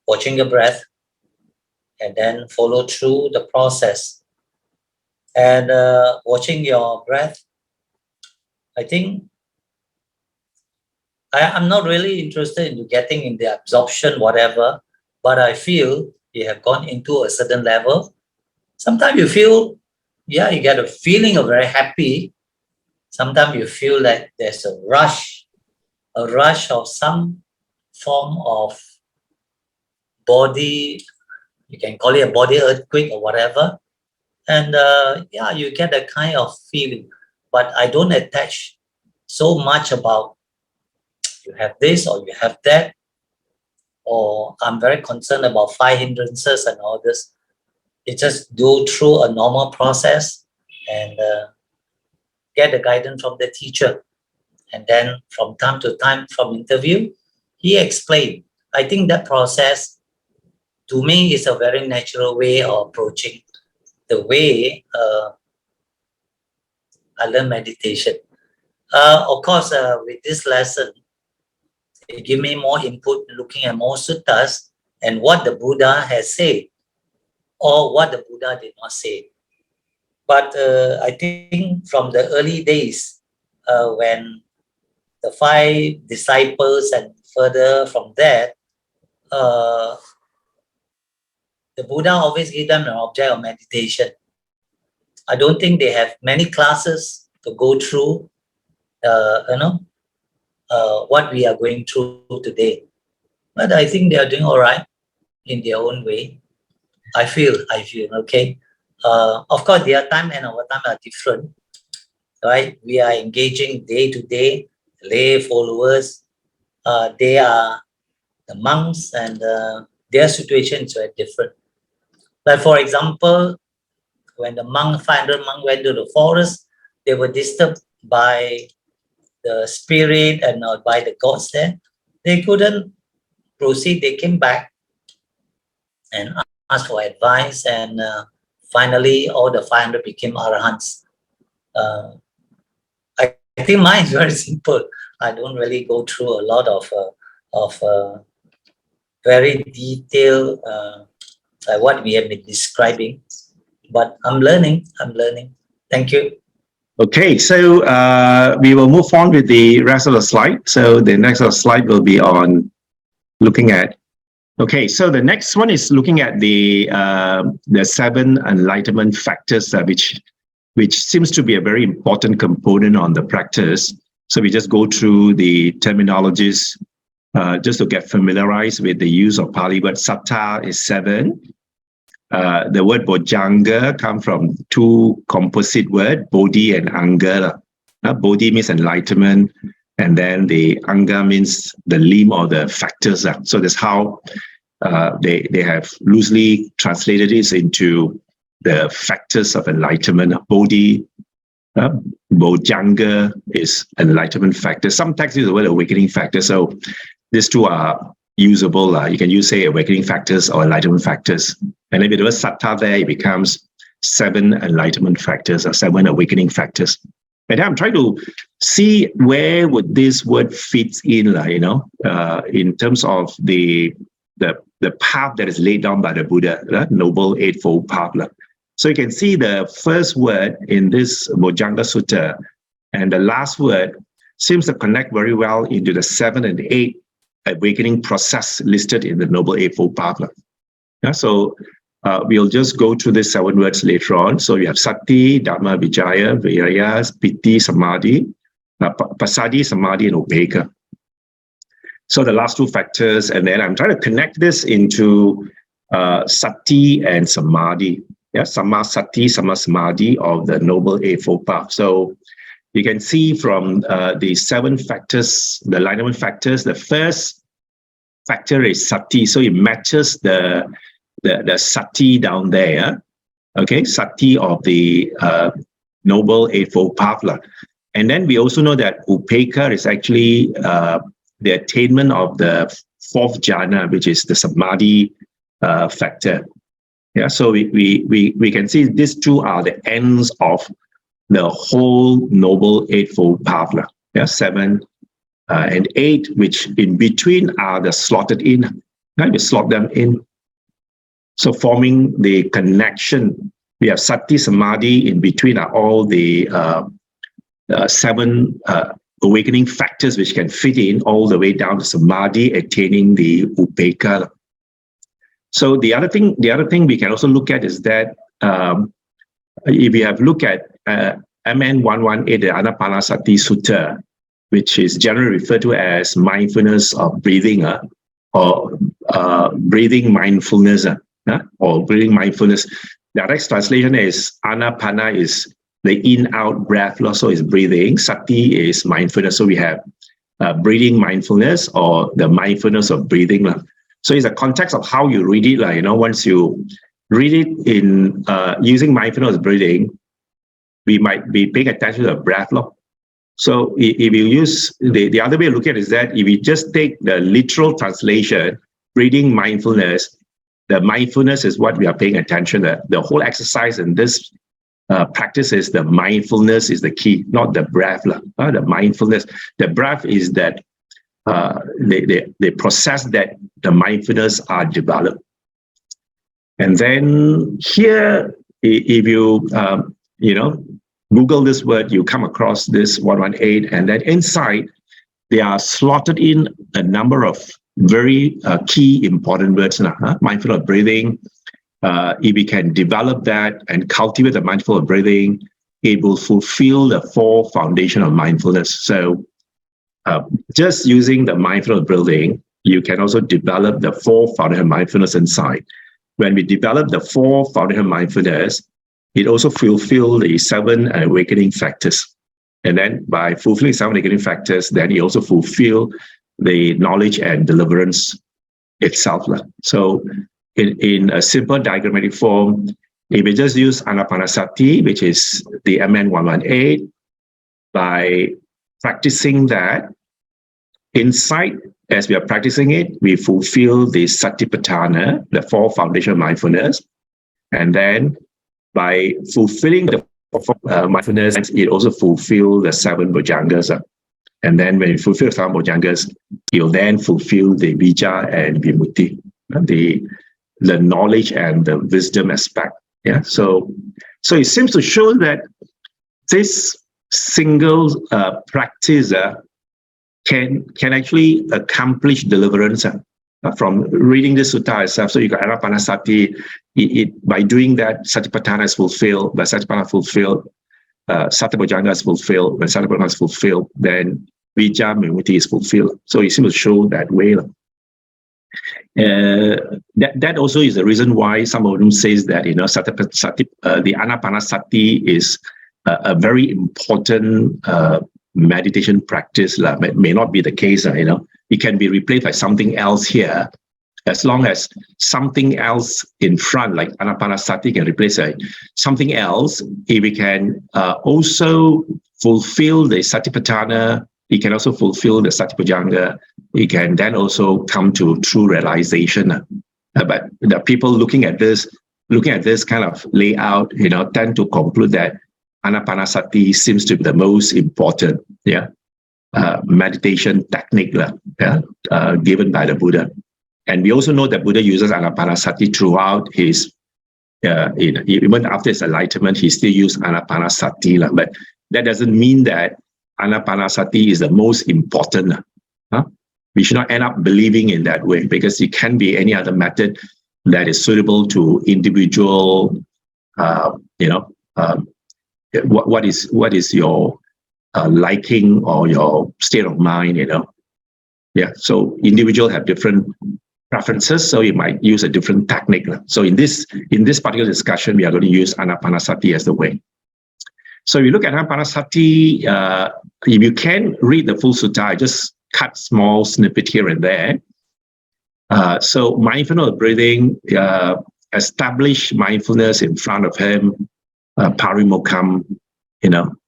E: watching the breath, and then follow through the process. And watching your breath, I think I'm not really interested in getting in the absorption, whatever, but I feel you have gone into a certain level. Sometimes you feel, yeah, you get a feeling of very happy. Sometimes you feel like there's a rush of some form of body, you can call it a body earthquake or whatever. And yeah, you get a kind of feeling, but I don't attach so much about you have this or you have that, or I'm very concerned about 5 hindrances and all this. It just go through a normal process and get the guidance from the teacher. And then from time to time from interview, he explained. I think that process to me is a very natural way of approaching the way I learn meditation. Of course, with this lesson, it gave me more input looking at more suttas and what the Buddha has said or what the Buddha did not say. But I think from the early days, when the 5 disciples and further from that, the Buddha always gave them an object of meditation. I don't think they have many classes to go through, what we are going through today. But I think they are doing all right in their own way. I feel, okay. Of course, their time and our time are different, right? We are engaging day to day, lay followers. They are the monks, and their situations were different. Like, for example, when the 500 monks went to the forest, they were disturbed by the spirit and by the gods there. They couldn't proceed. They came back and asked for advice, and finally all the 500 became arahants. I think mine is very simple. I don't really go through a lot of very detailed like what we have been describing, but I'm learning. Thank you.
A: Okay, so we will move on with the rest of the slide. So the next slide will be on looking at. Okay, so the next one is looking at the 7 enlightenment factors, which seems to be a very important component on the practice. So we just go through the terminologies just to get familiarized with the use of Pali word. Sattha is 7. The word bojjhanga comes from 2 composite words, bodhi and anga. Bodhi means enlightenment, and then the anga means the limb or the factors. So that's how they have loosely translated it into the factors of enlightenment. Bodhi, bojjhanga is enlightenment factor. Some texts use the word awakening factor. So these 2 are usable. You can use, say, awakening factors or enlightenment factors. And if you do a sattha there, it becomes 7 enlightenment factors or 7 awakening factors. And I'm trying to see where would this word fit in, in terms of the path that is laid down by the Buddha, Noble Eightfold Path. So you can see the first word in this Bojjhanga Sutta and the last word seems to connect very well into the 7 and 8 awakening process listed in the Noble Eightfold Path. So we'll just go through these 7 words later on. So you have Sati, Dhamma, Vijaya, Viraya, Piti, Samadhi, Passaddhi, Samadhi, and Upekkha. So the last 2 factors, and then I'm trying to connect this into Sati and Samadhi. Samma Sati, Samma Samadhi of the Noble Eightfold Path. So you can see from the 7 factors, the alignment factors, the first factor is Sati. So it matches the Sati down there. Okay, Sati of the Noble Eightfold Path. And then we also know that Upekkha is actually the attainment of the 4th jhana, which is the Samadhi factor. So we can see these 2 are the ends of the whole Noble Eightfold Path. 7 and 8, which in between are the slotted in. We slot them in. So forming the connection, we have Sati, Samadhi, in between are all the 7 awakening factors which can fit in all the way down to Samadhi, attaining the Upekkha. So the other thing we can also look at is that if we have look at MN118, the Ānāpānassati Sutta, which is generally referred to as mindfulness of breathing, or breathing mindfulness, or breathing mindfulness. The direct translation is Ānāpāna is the in-out breath, so is breathing. Sati is mindfulness. So we have breathing mindfulness or the mindfulness of breathing. So it's a context of how you read it. Once you read it in using mindfulness of breathing, we might be paying attention to the breath. So if you use the other way to look at it is that if you just take the literal translation, breathing mindfulness, the mindfulness is what we are paying attention to. The whole exercise in this practice is the mindfulness is the key, not the breath. The mindfulness, the breath is that the process that the mindfulness are developed. And then here, if you Google this word, you come across this 118, and then inside, they are slotted in a number of very key important words. Mindful of breathing. If we can develop that and cultivate the mindful of breathing, it will fulfill the 4 foundation of mindfulness. So just using the mindful of breathing, you can also develop the 4 foundation of mindfulness inside. When we develop the 4 foundation of mindfulness, it also fulfills the 7 awakening factors. And then by fulfilling 7 awakening factors, then it also fulfills the knowledge and deliverance itself. So in a simple diagrammatic form, if we just use Ānāpānassati, which is the MN118, by practicing that, inside, as we are practicing it, we fulfill the Satipatthana, the 4 foundation of mindfulness. And then by fulfilling the mindfulness, it also fulfills the 7 bojjhangas. And then when you fulfill the 7 bojjhangas, you'll then fulfill the vijja and vimutti, the knowledge and the wisdom aspect. Yeah. So it seems to show that this single practice can actually accomplish deliverance from reading the sutta itself. So you got Ānāpānassati. By doing that, Satipatthana is fulfilled. By Satipatthana fulfilled, Satipatthana is fulfilled. When Satipatthana is fulfilled, then vijja vimutti is fulfilled. So it seems to show that way. That also is the reason why some of them says that the Ānāpānassati is a very important meditation practice. It may not be the case. It can be replaced by something else here, as long as something else in front, like Ānāpānassati, can replace something else. If we can also fulfill the Satipatthana, it can also fulfill the Satipatthana. It can then also come to true realization. But the people looking at this kind of layout, tend to conclude that Ānāpānassati seems to be the most important, meditation technique, given by the Buddha. And we also know that Buddha uses Ānāpānassati throughout his, even after his enlightenment, he still used Ānāpānassati. But that doesn't mean that Ānāpānassati is the most important. We should not end up believing in that way, because it can be any other method that is suitable to individual, what is your liking or your state of mind, So individual have different preferences, so you might use a different technique. So in this particular discussion, we are going to use Ānāpānassati as the way. So if you look at Ānāpānassati, if you can read the full sutta, I just cut small snippet here and there. So mindfulness of breathing, establish mindfulness in front of him, parimokkham,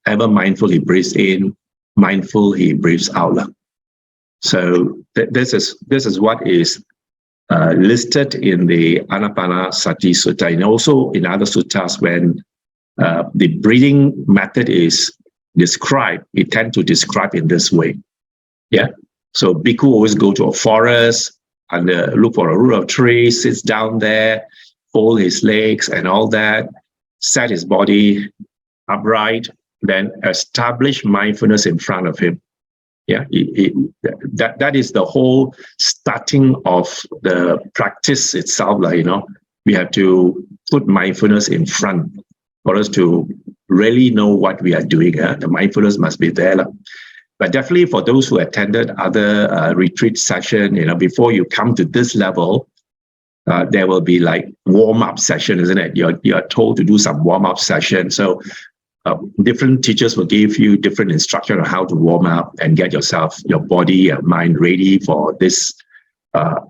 A: ever mindful he breathes in, mindful he breathes out. So this is what is listed in the Ānāpānassati sutta, and also in other suttas when the breathing method is described, it tends to describe in this way. Yeah. So bhikkhu always go to a forest and look for a root of tree, sits down there, fold his legs and all that, set his body upright, then establish mindfulness in front of him. Yeah, that is the whole starting of the practice itself. We have to put mindfulness in front for us to really know what we are doing. The mindfulness must be there. But definitely for those who attended other retreat session, before you come to this level, there will be like warm-up session, isn't it? You're told to do some warm-up session. So different teachers will give you different instruction on how to warm up and get yourself, your body, your mind ready for this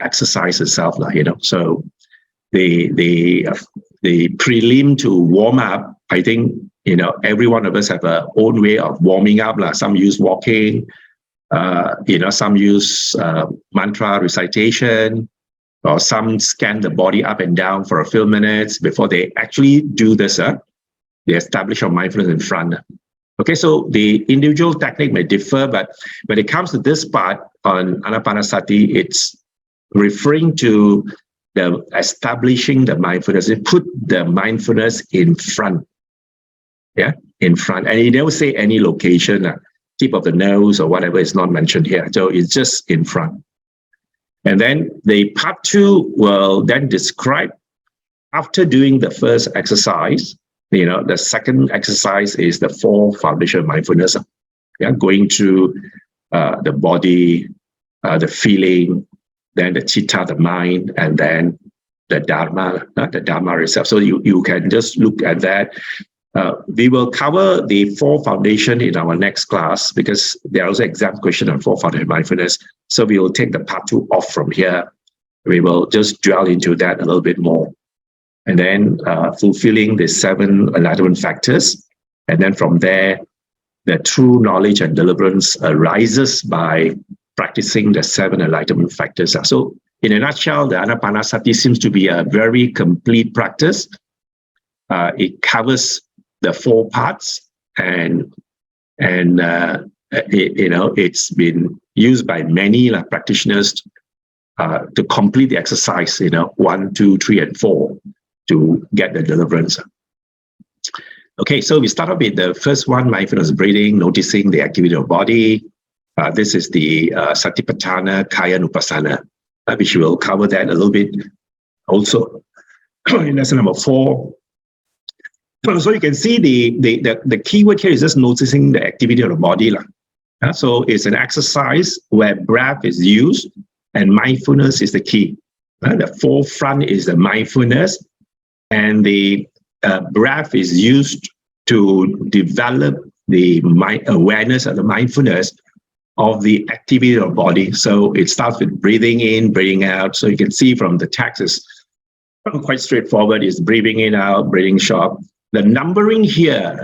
A: exercise itself. So the prelim to warm up, I think, every one of us have our own way of warming up. Some use walking, some use mantra recitation, or some scan the body up and down for a few minutes before they actually do this. They establish your mindfulness in front. Okay, so the individual technique may differ, but when it comes to this part on Ānāpānassati, it's referring to the establishing the mindfulness. It put the mindfulness in front. yeah, in front. And he never say any location, tip of the nose or whatever is not mentioned here. So it's just in front. And then the part 2 will then describe, after doing the first exercise, the second exercise is the 4 foundation of mindfulness. Yeah, going through the body, the feeling, then the chitta, the mind, and then the dharma itself. So you can just look at that. We will cover the 4 foundation in our next class, because there are also exam question on 4 foundation of mindfulness. So we will take the part 2 off from here. We will just dwell into that a little bit more. And then fulfilling the 7 enlightenment factors. And then from there, the true knowledge and deliverance arises by practicing the 7 enlightenment factors. So in a nutshell, the Ānāpānassati seems to be a very complete practice. It covers the 4 parts, and it's been used by many practitioners to complete the exercise, 1, 2, 3, and 4 to get the deliverance. Okay, so we start off with the first one, mindfulness breathing, noticing the activity of body. This is the Satipatthana Kaya Nupassana, which we will cover that a little bit also in lesson number 4. So you can see the key word here is just noticing the activity of the body. So it's an exercise where breath is used and mindfulness is the key. The forefront is the mindfulness, and the breath is used to develop the awareness of the mindfulness of the activity of the body. So it starts with breathing in, breathing out. So you can see from the text is quite straightforward. It's breathing in, out, breathing short. The numbering here,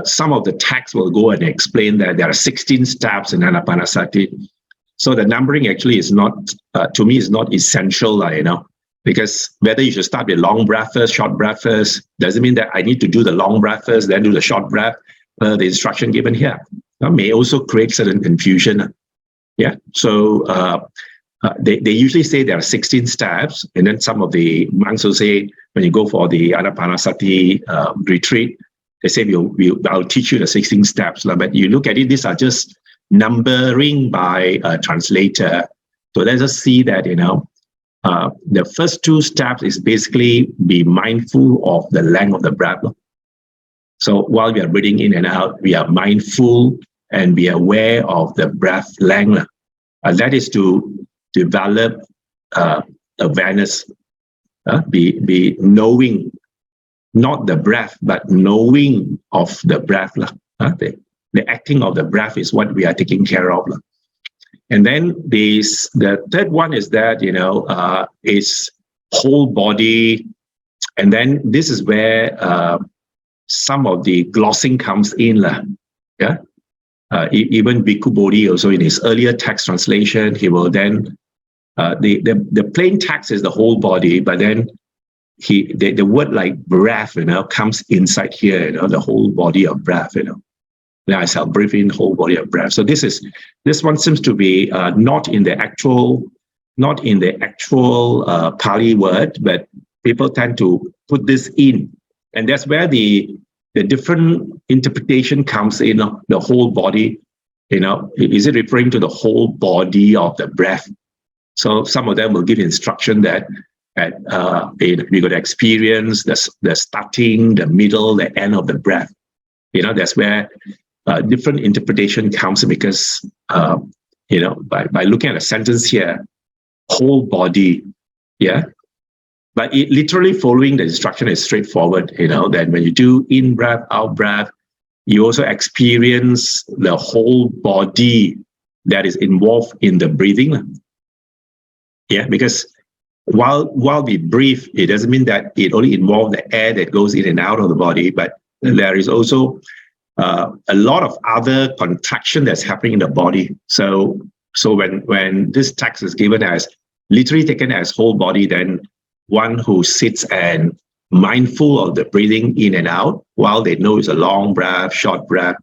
A: some of the text will go and explain that there are 16 steps in Ānāpānassati. So the numbering actually is not, to me, is not essential, because whether you should start with long breath first, short breath first, doesn't mean that I need to do the long breath first, then do the short breath. The instruction given here may also create certain confusion. Yeah, so they usually say there are 16 steps, and then some of the monks will say, when you go for the Ānāpānassati retreat, they say, I'll teach you the 16 steps. But you look at it, these are just numbering by a translator. So let's just see that, the first 2 steps is basically be mindful of the length of the breath. So while we are breathing in and out, we are mindful and be aware of the breath length. That is to develop awareness, be knowing, not the breath, but knowing of the breath. The acting of the breath is what we are taking care of. And then the third one is that, is whole body. And then this is where some of the glossing comes in. Even Bhikkhu Bodhi also in his earlier text translation, he will then, the plain text is the whole body, but then the word like breath, comes inside here, the whole body of breath, Now I shall breathe in whole body of breath. So this one seems to be not in the actual Pali word, but people tend to put this in, and that's where the different interpretation comes in. The whole body, is it referring to the whole body of the breath? So some of them will give instruction that we got to experience the starting, the middle, the end of the breath. That's where different interpretation comes, because by looking at a sentence here, whole body, but it literally following the instruction is straightforward. That when you do in breath, out breath, you also experience the whole body that is involved in the breathing. Because while we breathe, it doesn't mean that it only involves the air that goes in and out of the body, but there is also a lot of other contraction that's happening in the body. So when this text is given as literally taken as whole body, then one who sits and mindful of the breathing in and out, while they know it's a long breath, short breath,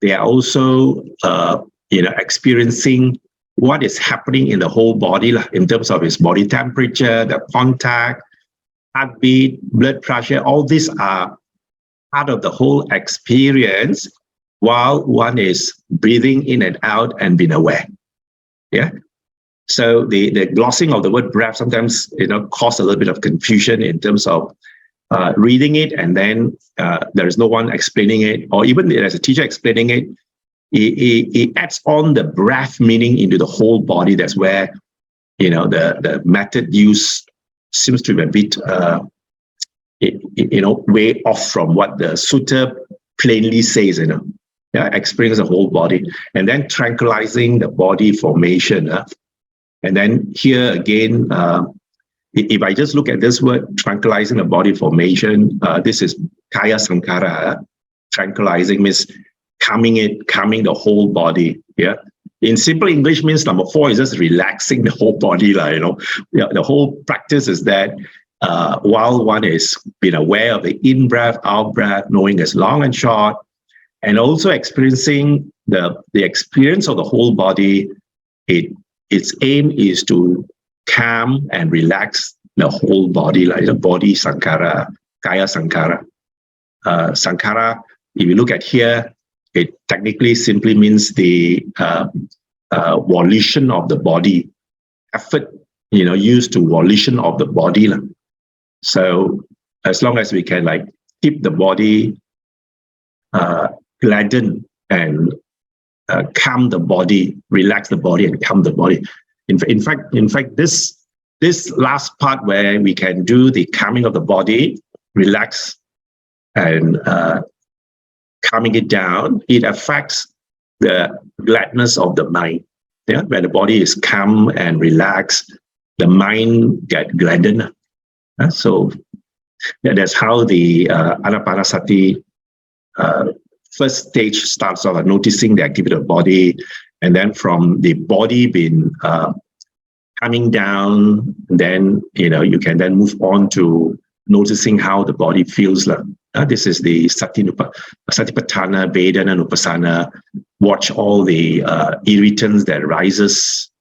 A: they are also experiencing what is happening in the whole body in terms of its body temperature, the contact, heartbeat, blood pressure. All these are part of the whole experience while one is breathing in and out and being aware. Yeah. So the glossing of the word breath sometimes, cause a little bit of confusion in terms of reading it, and then there is no one explaining it, or even there's a teacher explaining it. It adds on the breath meaning into the whole body. That's where, the method used seems to be a bit, way off from what the sutta plainly says, experience the whole body, and then tranquilizing the body formation. And then here again, if I just look at this word, tranquilizing the body formation, this is kaya sankara. Tranquilizing means calming the whole body. Yeah. In simple English means number 4 is just relaxing the whole body. The whole practice is that while one is being aware of the in-breath, out-breath, knowing it's long and short, and also experiencing the experience of the whole body, its aim is to calm and relax the whole body, like the body sankara, kaya sankara. Sankara, if you look at here, it technically simply means the volition of the body, effort, used to volition of the body. So as long as we can keep the body gladden and calm the body, relax the body and calm the body. In fact, this last part where we can do the calming of the body, relax and calming it down, it affects the gladness of the mind. Yeah, when the body is calm and relaxed, the mind gets gladdened. So that's how the Ānāpānassati first stage starts off, noticing the activity of the body, and then from the body being coming down, then you can then move on to noticing how the body feels. This is the Mahasatipatthana, Vedana, Nupassana. Watch all the irritants that arises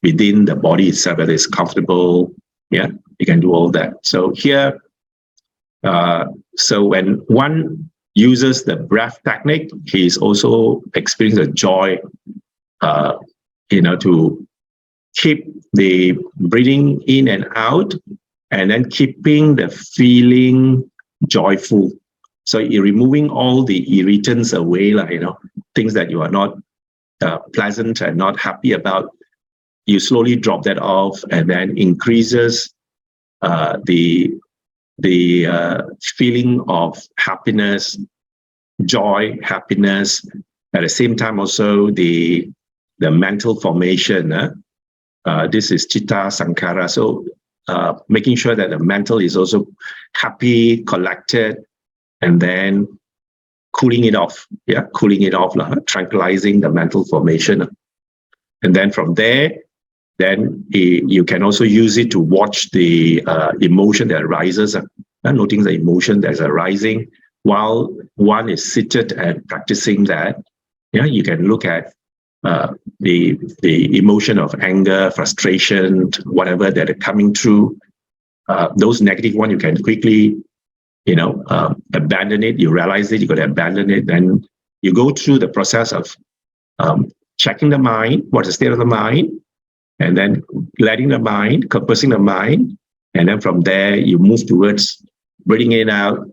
A: within the body itself, whether it's comfortable. Yeah, you can do all that. So here, so when one uses the breath technique, he is also experiencing a joy, to keep the breathing in and out, and then keeping the feeling joyful. So you're removing all the irritants away, things that you are not pleasant and not happy about. You slowly drop that off, and then increases the feeling of happiness, joy, happiness. At the same time, also the mental formation. This is Chitta Sankara. So making sure that the mental is also happy, collected, and then cooling it off. Yeah, cooling it off, tranquilizing the mental formation. And then from there, then you can also use it to watch the emotion that arises, noting the emotion that's arising while one is seated and practicing that. Yeah, you can look at the emotion of anger, frustration, whatever that are coming through. Those negative ones, you can quickly, abandon it. You realize it, you got to abandon it. Then you go through the process of checking the mind, what's the state of the mind, and then letting the mind, composing the mind, and then from there you move towards bringing it out,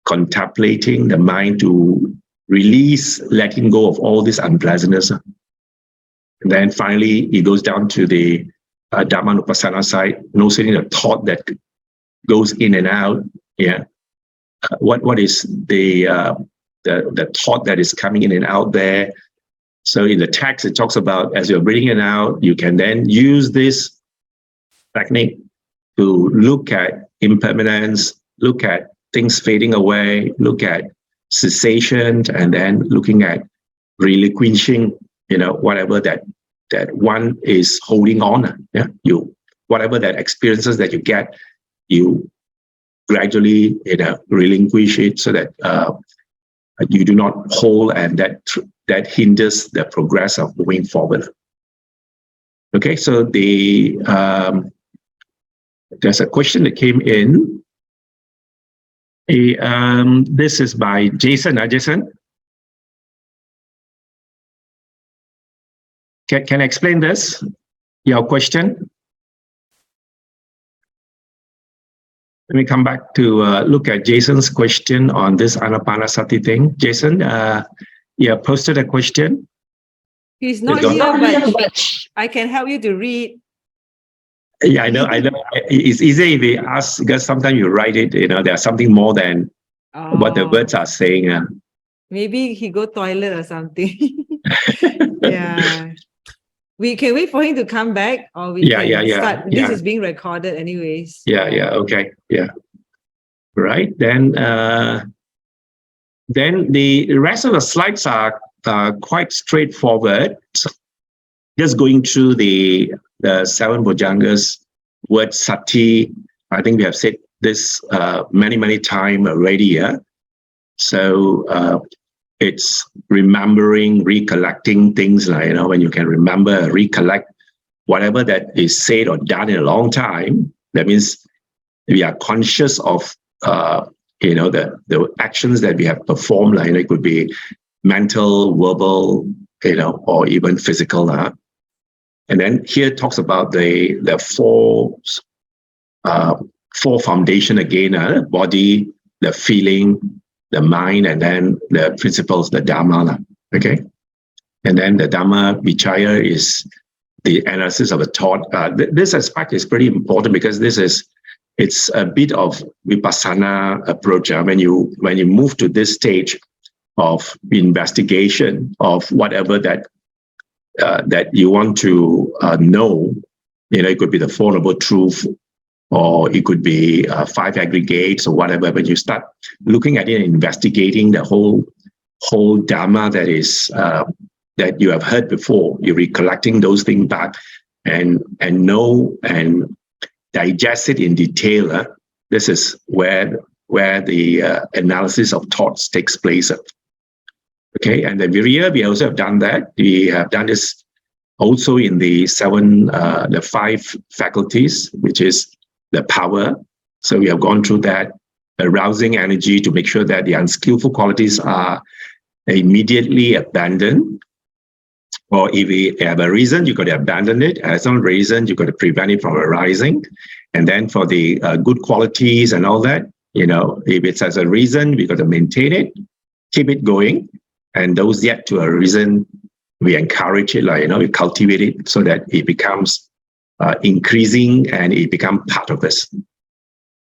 A: contemplating the mind to release, letting go of all this unpleasantness. And then finally, it goes down to the Dhammanupassana side, noticing the thought that goes in and out. Yeah, what is the thought that is coming in and out there? So in the text, it talks about as you're breathing it out, you can then use this technique to look at impermanence, look at things fading away, look at cessation, and then looking at relinquishing, whatever that one is holding on. Yeah, whatever that experiences that you get, you gradually relinquish it so that you do not hold, and that hinders the progress of moving forward. Okay, so there's a question that came in. This is by Jason. Jason, can I explain this? Your question? Let me come back to look at Jason's question on this Ānāpānassati thing. Jason, you posted a question.
B: He's not here, but I can help you to read.
A: Yeah, I know. It's easy if you ask, because sometimes you write it, there's something more than what the words are saying.
B: Maybe he go toilet or something. Yeah. We can wait for him to come back, or we can start. This is being recorded anyways.
A: Okay. Right. Then the rest of the slides are quite straightforward. Just going through the 7 Bhujangas, word sati. I think we have said this many times already. So it's remembering, recollecting things like, when you can remember, recollect whatever that is said or done in a long time. That means we are conscious of the actions that we have performed. Like, it could be mental, verbal, or even physical. And then here it talks about the four foundation again: body, the feeling, the mind, and then the principles, the Dhamma. Okay, and then the Dhamma Vichaya is the analysis of a thought. This aspect is pretty important because it's a bit of vipassana approach. When you move to this stage of investigation of whatever that you want to know, it could be the Four Noble Truth, or it could be 5 aggregates or whatever. When you start looking at it and investigating the whole Dhamma that is that you have heard before, you're recollecting those things back and know and digest it in detail. This is where the analysis of thoughts takes place. Okay, and then we also have done that. We have done this also in the 5 faculties, which is the power. So we have gone through that, arousing energy to make sure that the unskillful qualities are immediately abandoned. Or if we have a reason, you got to abandon it. As no reason, you got to prevent it from arising. And then for the good qualities and all that, if it's as a reason, we got to maintain it, keep it going. And those yet to a reason, we encourage it, we cultivate it so that it becomes increasing and it becomes part of us.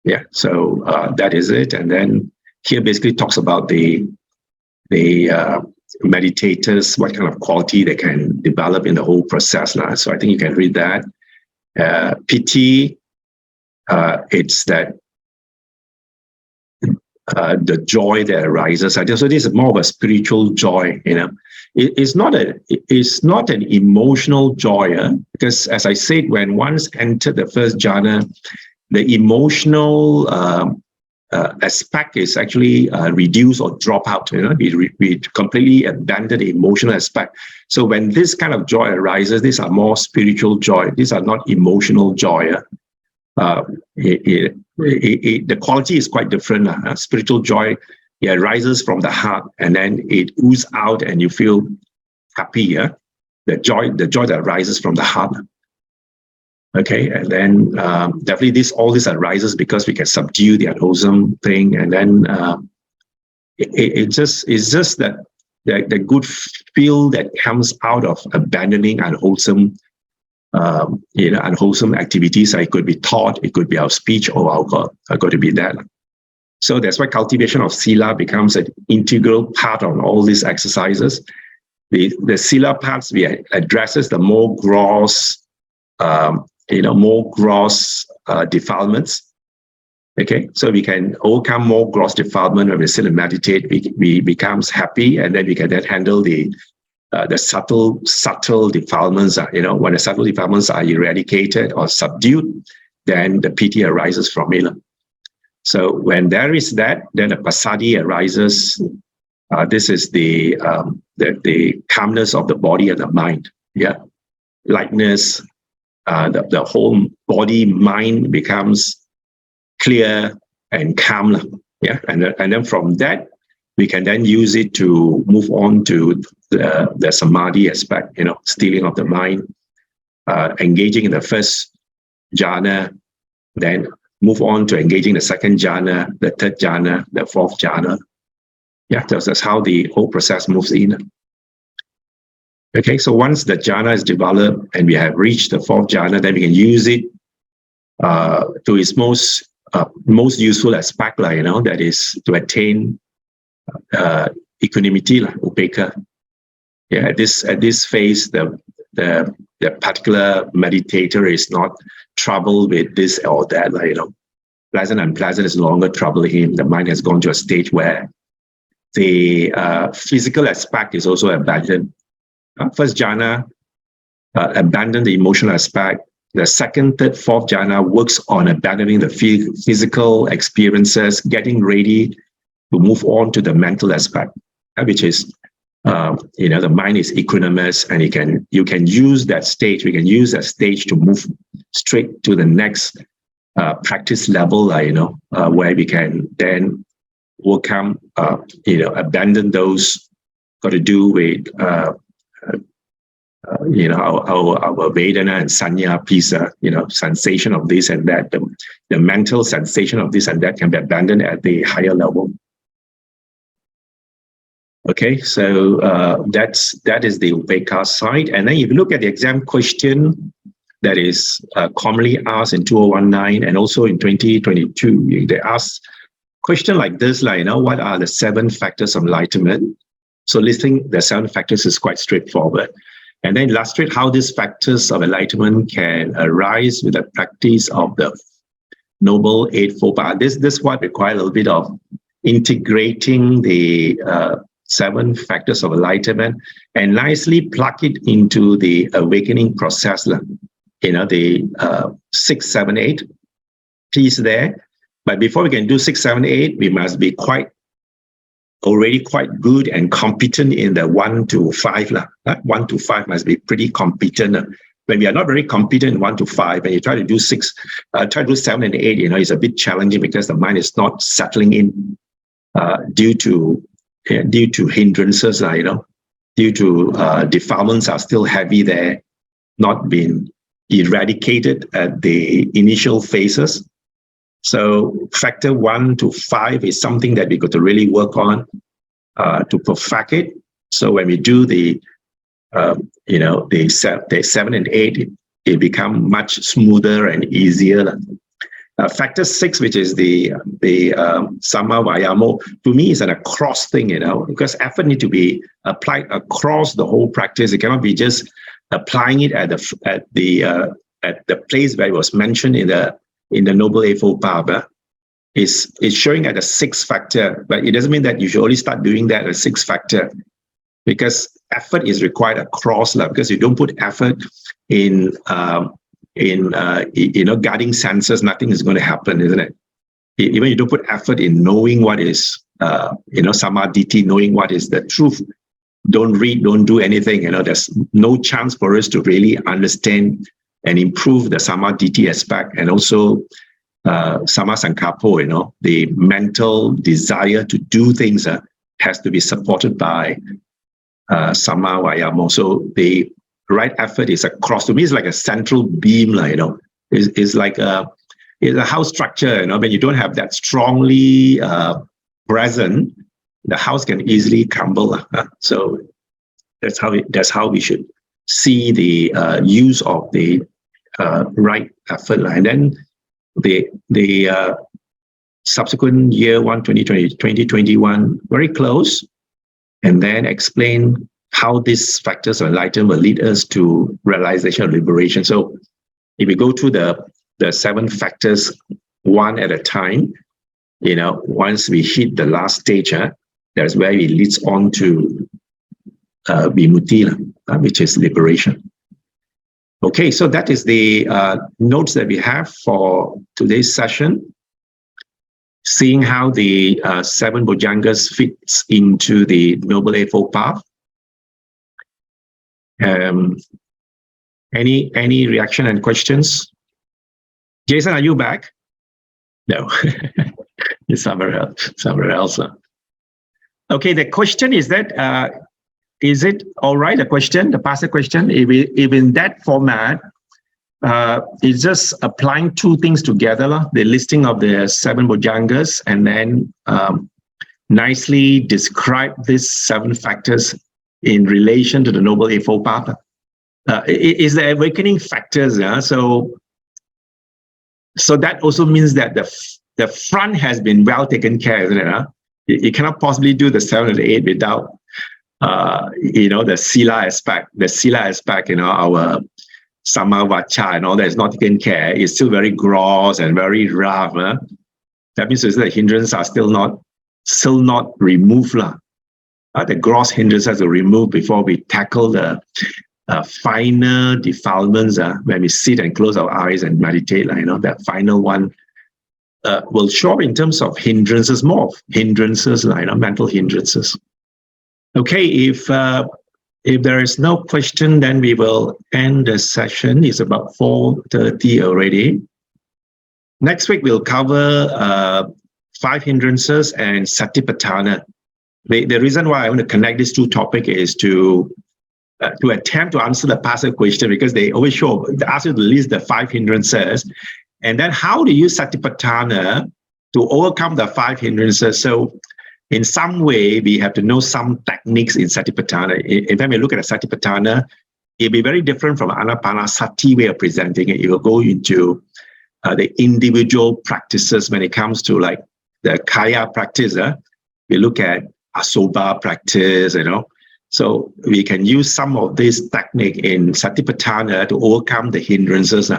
A: Yeah, so that is it. And then here basically talks about the meditators, what kind of quality they can develop in the whole process. So I think you can read that. Piti, it's that the joy that arises. So this is more of a spiritual joy. It's not an emotional joy, because as I said, when one's entered the first jhana, the emotional aspect is actually reduced or drop out. We completely abandon the emotional aspect. So when this kind of joy arises, these are more spiritual joy. These are not emotional joy. The quality is quite different. Spiritual joy, it arises from the heart, and then it oozes out, and you feel happy. The joy that arises from the heart. Okay, and then definitely all this arises because we can subdue the unwholesome thing, and then it's just that the good feel that comes out of abandoning unwholesome. Unwholesome activities. It could be thought, it could be our speech, or our got to be that. So that's why cultivation of sila becomes an integral part of all these exercises. The sila parts addresses the more gross, defilements. Okay, so we can overcome more gross defilement when we sit and meditate. We becomes happy, and then we can then handle the subtle defilements. When the subtle defilements are eradicated or subdued, then the piti arises from it. So when there is that, then the passaddhi arises. This is the calmness of the body and the mind. Yeah, lightness. The whole body mind becomes clear and calm. Yeah, and then from that, we can then use it to move on to the samadhi aspect, stealing of the mind, engaging in the first jhana, then move on to engaging the second jhana, the third jhana, the fourth jhana. Yeah, that's how the whole process moves in. Okay, so once the jhana is developed and we have reached the fourth jhana, then we can use it to its most useful aspect, that is to attain equanimity, upekkha. Yeah, at this phase, the particular meditator is not troubled with this or that, pleasant and unpleasant is no longer troubling him. The mind has gone to a stage where the physical aspect is also abandoned. First jhana, abandon the emotional aspect. The second, third, fourth jhana works on abandoning the physical experiences, getting ready to move on to the mental aspect, which is, the mind is equanimous, and you can use that stage. We can use that stage to move straight to the next practice level, where we can then overcome, abandon those got to do with, our Vedana and Sanya piece, sensation of this and that, the mental sensation of this and that can be abandoned at the higher level. Okay, so that is the Upekkha side. And then if you look at the exam question that is commonly asked in 2019 and also in 2022, they ask question like this, what are the 7 factors of enlightenment? So listing the 7 factors is quite straightforward. And then illustrate how these factors of enlightenment can arise with the practice of the Noble Eightfold Path. This what requires a little bit of integrating the 7 factors of enlightenment and nicely plug it into the awakening process. The 6, 7, 8 piece there. But before we can do 6, 7, 8, we must be already quite good and competent in the 1 to 5. 1 to 5 must be pretty competent. When we are not very competent in 1 to 5, and you try to do 6, try to do 7 and 8, it's a bit challenging because the mind is not settling in due to hindrances, due to defilements are still heavy there, not been eradicated at the initial phases. So factor 1 to 5 is something that we got to really work on to perfect it. So when we do the 7 and 8, it become much smoother and easier. Factor 6, which is the Samma Vayamo, to me is an across thing, because effort need to be applied across the whole practice. It cannot be just applying it at the place where it was mentioned in the Noble Eightfold Path. It's showing at a 6 factor, but it doesn't mean that you should only start doing that at 6 factor, because effort is required across, because you don't put effort in guarding senses, nothing is going to happen, isn't it? Even you don't put effort in knowing what is samadhi, knowing what is the truth. Don't read, don't do anything. There's no chance for us to really understand and improve the samadhi aspect, and also sama sankappo, the mental desire to do things has to be supported by sama vayamo. So the right effort is across. To me, it's like a central beam, it's like it's a house structure. When you don't have that strongly present, the house can easily crumble. So that's how we should see the use of the right effort. And then the subsequent year 1, 2020, 2021, very close, and then explain how these factors of enlightenment will lead us to realization of liberation. So if we go through the 7 factors one at a time, once we hit the last stage, that's where it leads on to vimutti, which is liberation. Okay, so that is the notes that we have for today's session, seeing how the 7 bojjhangas fits into the Noble Eightfold Path. Any reaction and questions? Jason, are you back? No. It's somewhere else. Somewhere else. Okay, the question is that, is it all right, the question, the past question, if in that format, it's just applying two things together, the listing of the 7 Bojjhangas, and then nicely describe these 7 factors in relation to the Noble Eightfold Path. Is the awakening factors, so that also means that the front has been well taken care of, isn't it? You cannot possibly do the 7 or the 8 without the sila aspect. The sila aspect, our sama vacha and all that is not taken care. It's still very gross and very rough. That means the hindrances are still not removed. The gross hindrances are removed before we tackle the finer defilements when we sit and close our eyes and meditate. That final one will show up in terms of hindrances, more of hindrances, mental hindrances. Okay, if there is no question, then we will end the session. It's about 4:30 already. Next week, we'll cover 5 hindrances and Satipatthana. The reason why I want to connect these two topics is to attempt to answer the past question, because they always they ask you to list the 5 hindrances, and then how to use Satipatthana to overcome the 5 hindrances. So in some way, we have to know some techniques in Satipatthana. In fact, we look at a Satipatthana, it'll be very different from Ānāpānassati way of presenting it. It will go into the individual practices when it comes to like the Kaya practice. We look at Asoba practice, So we can use some of this technique in Satipatthana to overcome the hindrances,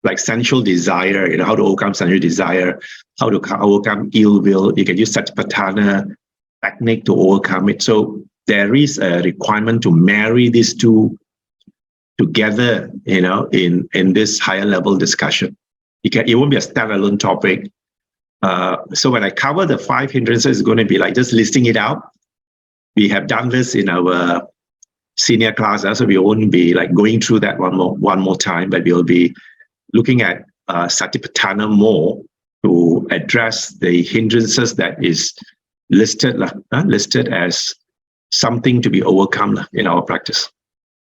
A: like sensual desire, how to overcome sensual desire, how to overcome ill will. You can use Satipatthana technique to overcome it. So there is a requirement to marry these two together, in this higher level discussion. It won't be a standalone topic. So when I cover the 5 hindrances, it's going to be like just listing it out. We have done this in our senior class, so we won't be like going through that one more time, but we'll be looking at Satipatthana more to address the hindrances that is listed as something to be overcome in our practice.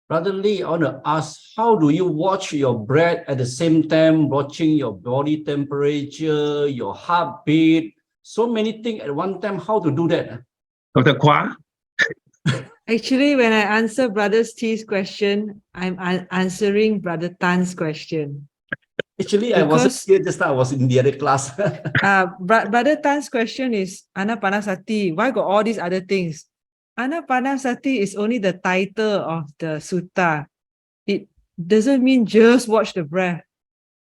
F: Brother Lee, I want to ask, how do you watch your breath at the same time watching your body temperature, your heartbeat, so many things at one time? How to do that?
A: Dr. Kwa?
B: Actually, when I answer Brother T's question, I'm answering Brother Tan's question.
F: Actually, I wasn't here just now. I was in the other class.
B: Brother Tan's question is Ānāpānassati. Why got all these other things? Ānāpānassati is only the title of the sutta. It doesn't mean just watch the breath.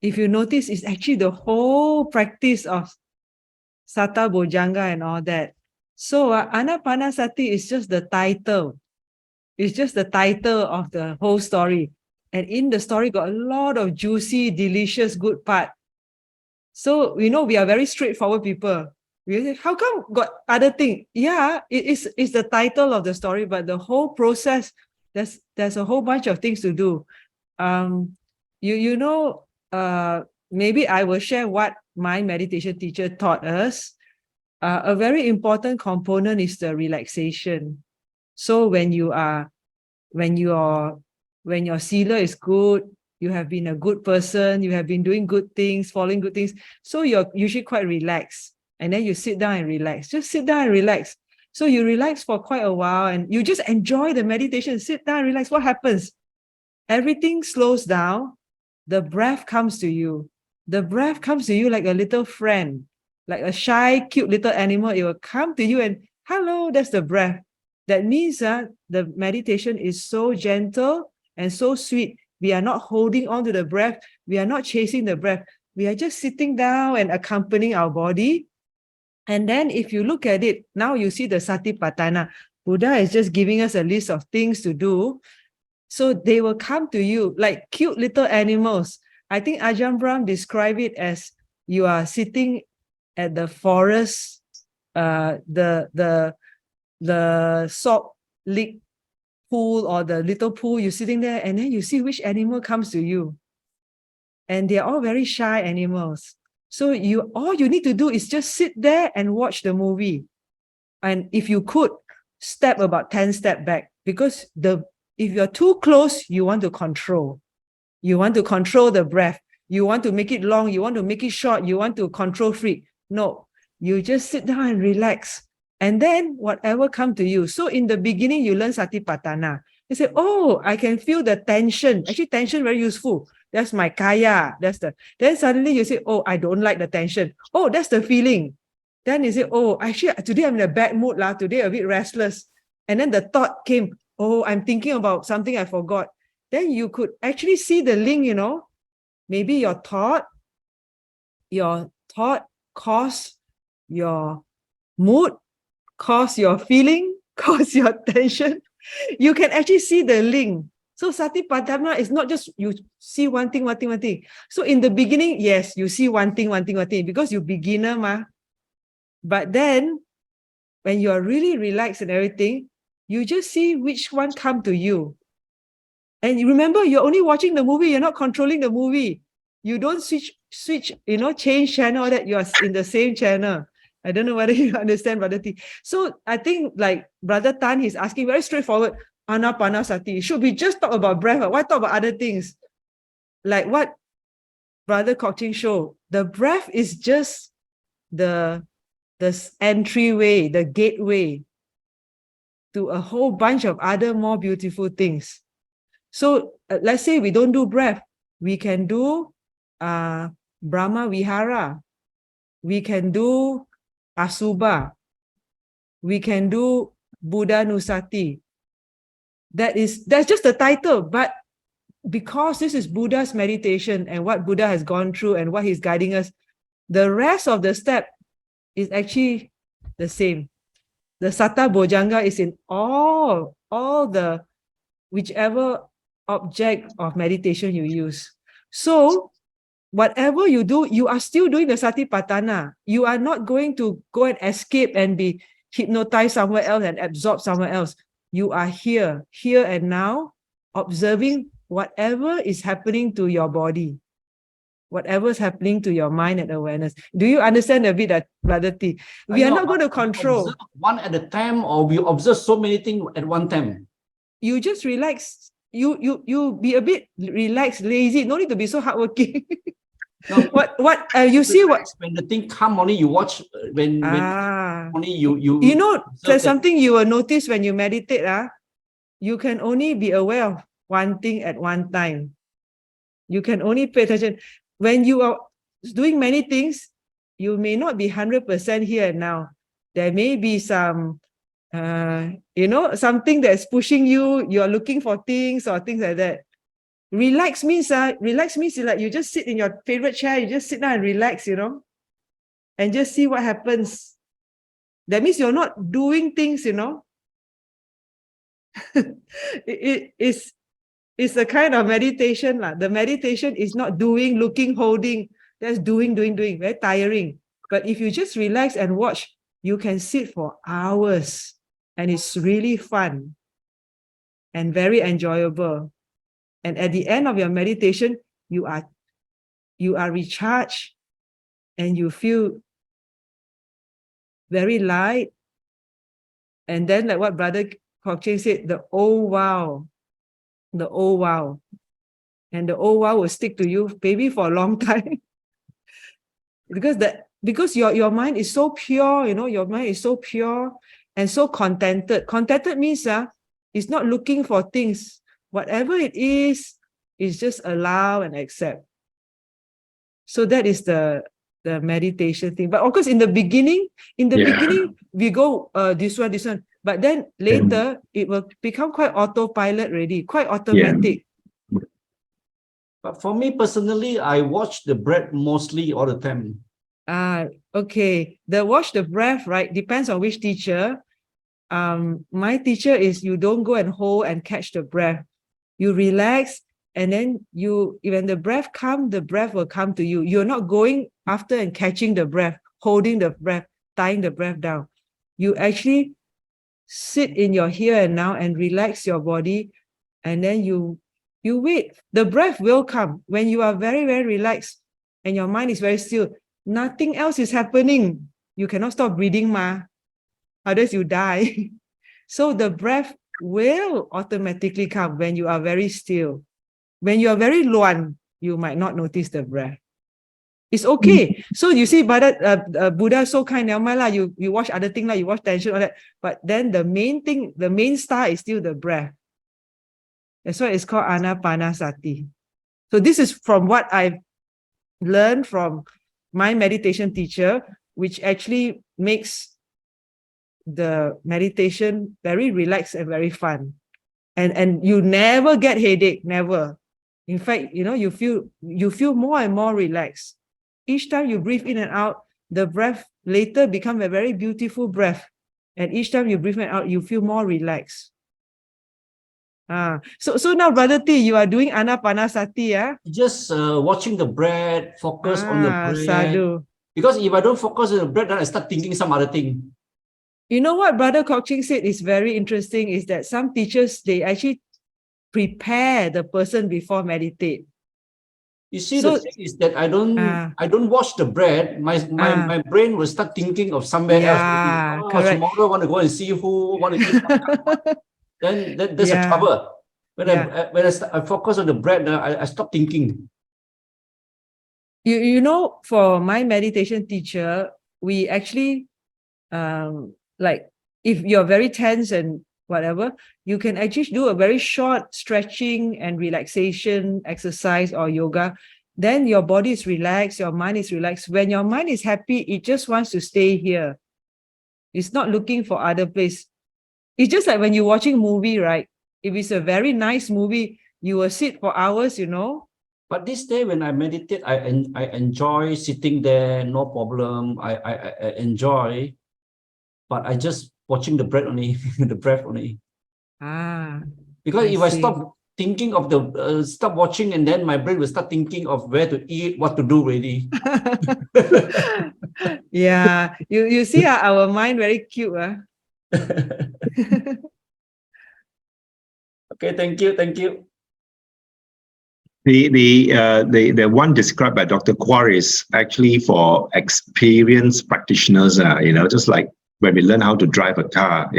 B: If you notice, it's actually the whole practice of Sata Bojjhanga and all that. So Ānāpānassati is just the title. It's just the title of the whole story. And in the story got a lot of juicy, delicious, good part. So, we are very straightforward people. We say, how come got other thing? Yeah, it's the title of the story, but the whole process, there's a whole bunch of things to do. Maybe I will share what my meditation teacher taught us. A very important component is the relaxation. So when your sila is good, you have been a good person, you have been doing good things, following good things, so you're usually quite relaxed. And then you sit down and relax. Just sit down and relax. So you relax for quite a while and you just enjoy the meditation. Sit down and relax. What happens? Everything slows down. The breath comes to you. The breath comes to you like a little friend, like a shy, cute little animal. It will come to you and, hello, that's the breath. That means the meditation is so gentle and so sweet. We are not holding on to the breath. We are not chasing the breath. We are just sitting down and accompanying our body. And then if you look at it, now you see the Satipatthana. Buddha is just giving us a list of things to do. So they will come to you like cute little animals. I think Ajahn Brahm described it as you are sitting at the forest, the salt lick pool or the little pool, you're sitting there and then you see which animal comes to you. And they're all very shy animals. So all you need to do is just sit there and watch the movie. And if you could, step about 10 steps back, because if you're too close, you want to control. You want to control the breath. You want to make it long. You want to make it short. You want to control freak. No, you just sit down and relax. And then whatever comes to you. So in the beginning, you learn Satipatthana. You say, oh, I can feel the tension. Actually, tension very useful. That's my kaya. Then suddenly you say, oh, I don't like the tension. Oh, that's the feeling. Then you say, oh, actually, today I'm in a bad mood. Today a bit restless. And then the thought came, oh, I'm thinking about something I forgot. Then you could actually see the link, maybe your thought cause your mood, cause your feeling, cause your tension. You can actually see the link. So Satipatthana is not just you see one thing. So in the beginning, yes, you see one thing, because you're beginner, ma. But then when you are really relaxed and everything, you just see which one come to you. And you remember, you're only watching the movie, you're not controlling the movie. You don't switch, change channel, that you are in the same channel. I don't know whether you understand, Brother T. So I think like Brother Tan, he's asking very straightforward, Ānāpānassati. Should we just talk about breath? Why talk about other things? Like what Brother Choong showed, the breath is just the entryway, the gateway to a whole bunch of other more beautiful things. So let's say we don't do breath. We can do Brahma Vihara. We can do Asubha. We can do Buddhanussati. That's just the title, but because this is Buddha's meditation and what Buddha has gone through and what he's guiding us, the rest of the step is actually the same. The Satta Bojjhanga is in all the whichever object of meditation you use. So whatever you do, you are still doing the Satipatthana. You are not going to go and escape and be hypnotized somewhere else and absorbed somewhere else. You are here and now, observing whatever is happening to your body, whatever is happening to your mind and awareness. Do you understand a bit, Brother T? We are not going to control.
F: One at a time, or we observe so many things at one time.
B: You just relax. You be a bit relaxed, lazy. No need to be so hardworking.
F: No,
B: you see what
F: when the thing come only you watch when only you
B: there's something you will notice when you meditate. You can only be aware of one thing at one time. You can only pay attention when you are doing many things. You may not be 100% here and now. There may be some something that's pushing you. You're looking for things or things like that. Relax means like you just sit in your favorite chair, you just sit down and relax, and just see what happens. That means you're not doing things, it's a kind of meditation. The meditation is not doing, looking, holding. That's doing, very tiring. But if you just relax and watch, you can sit for hours, and it's really fun and very enjoyable. And at the end of your meditation, you are recharged and you feel very light. And then like what Brother Choong said, the oh wow. And the oh wow will stick to you maybe for a long time. because your mind is so pure, your mind is so pure and so contented. Contented means it's not looking for things. Whatever it is just allow and accept. So that is the meditation thing. But of course, in the beginning, we go this one. But then later, it will become quite autopilot already, quite automatic.
F: Yeah. But for me personally, I watch the breath mostly all the time.
B: Okay. Watch the breath, right? Depends on which teacher. My teacher is you don't go and hold and catch the breath. You relax, and then when the breath comes, the breath will come to you. You're not going after and catching the breath, holding the breath, tying the breath down. You actually sit in your here and now and relax your body, and then you wait. The breath will come when you are very, very relaxed and your mind is very still. nothing else is happening. You cannot stop breathing, otherwise you die. So the breath will automatically come when you are very still. When you are very luan, you might not notice the breath. It's okay. So you see, Buddha so kind, never mind lah. You watch other things like you watch tension, all that. But then the main thing, the main star is still the breath. That's why it's called Ānāpānassati. So this is from what I've learned from my meditation teacher, which actually makes the meditation very relaxed and very fun. And you never get headache, never. In fact, you feel more and more relaxed. Each time you breathe in and out, the breath later become a very beautiful breath. And each time you breathe in and out, you feel more relaxed. So now, Brother T, you are doing Ānāpānassati,
F: Just watching the breath, focus on the breath.
B: Sadhu.
F: Because if I don't focus on the breath, then I start thinking some other thing.
B: You know what Brother Kok Ching said is very interesting, is that some teachers, they actually prepare the person before meditate.
F: You see, the thing is that I don't watch the breath. My brain will start thinking of somewhere else.
B: Correct.
F: Tomorrow I want to go and see who, want to eat. Then there's a trouble. When I focus on the breath, I stop thinking.
B: For my meditation teacher, we actually like if you're very tense and whatever, you can actually do a very short stretching and relaxation exercise or yoga. Then your body is relaxed, your mind is relaxed. When your mind is happy, it just wants to stay here. It's not looking for other place. It's just like when you're watching a movie, right? If it's a very nice movie, you will sit for hours,
F: But this day when I meditate, I enjoy sitting there, no problem. I enjoy, but I just watching the breath only, the breath only. Because if I stop thinking of stop watching, and then my brain will start thinking of where to eat, what to do already.
B: Yeah, you see our mind very cute.
F: Okay, thank you.
A: The one described by Dr. Kwar is actually for experienced practitioners, just like when we learn how to drive a car,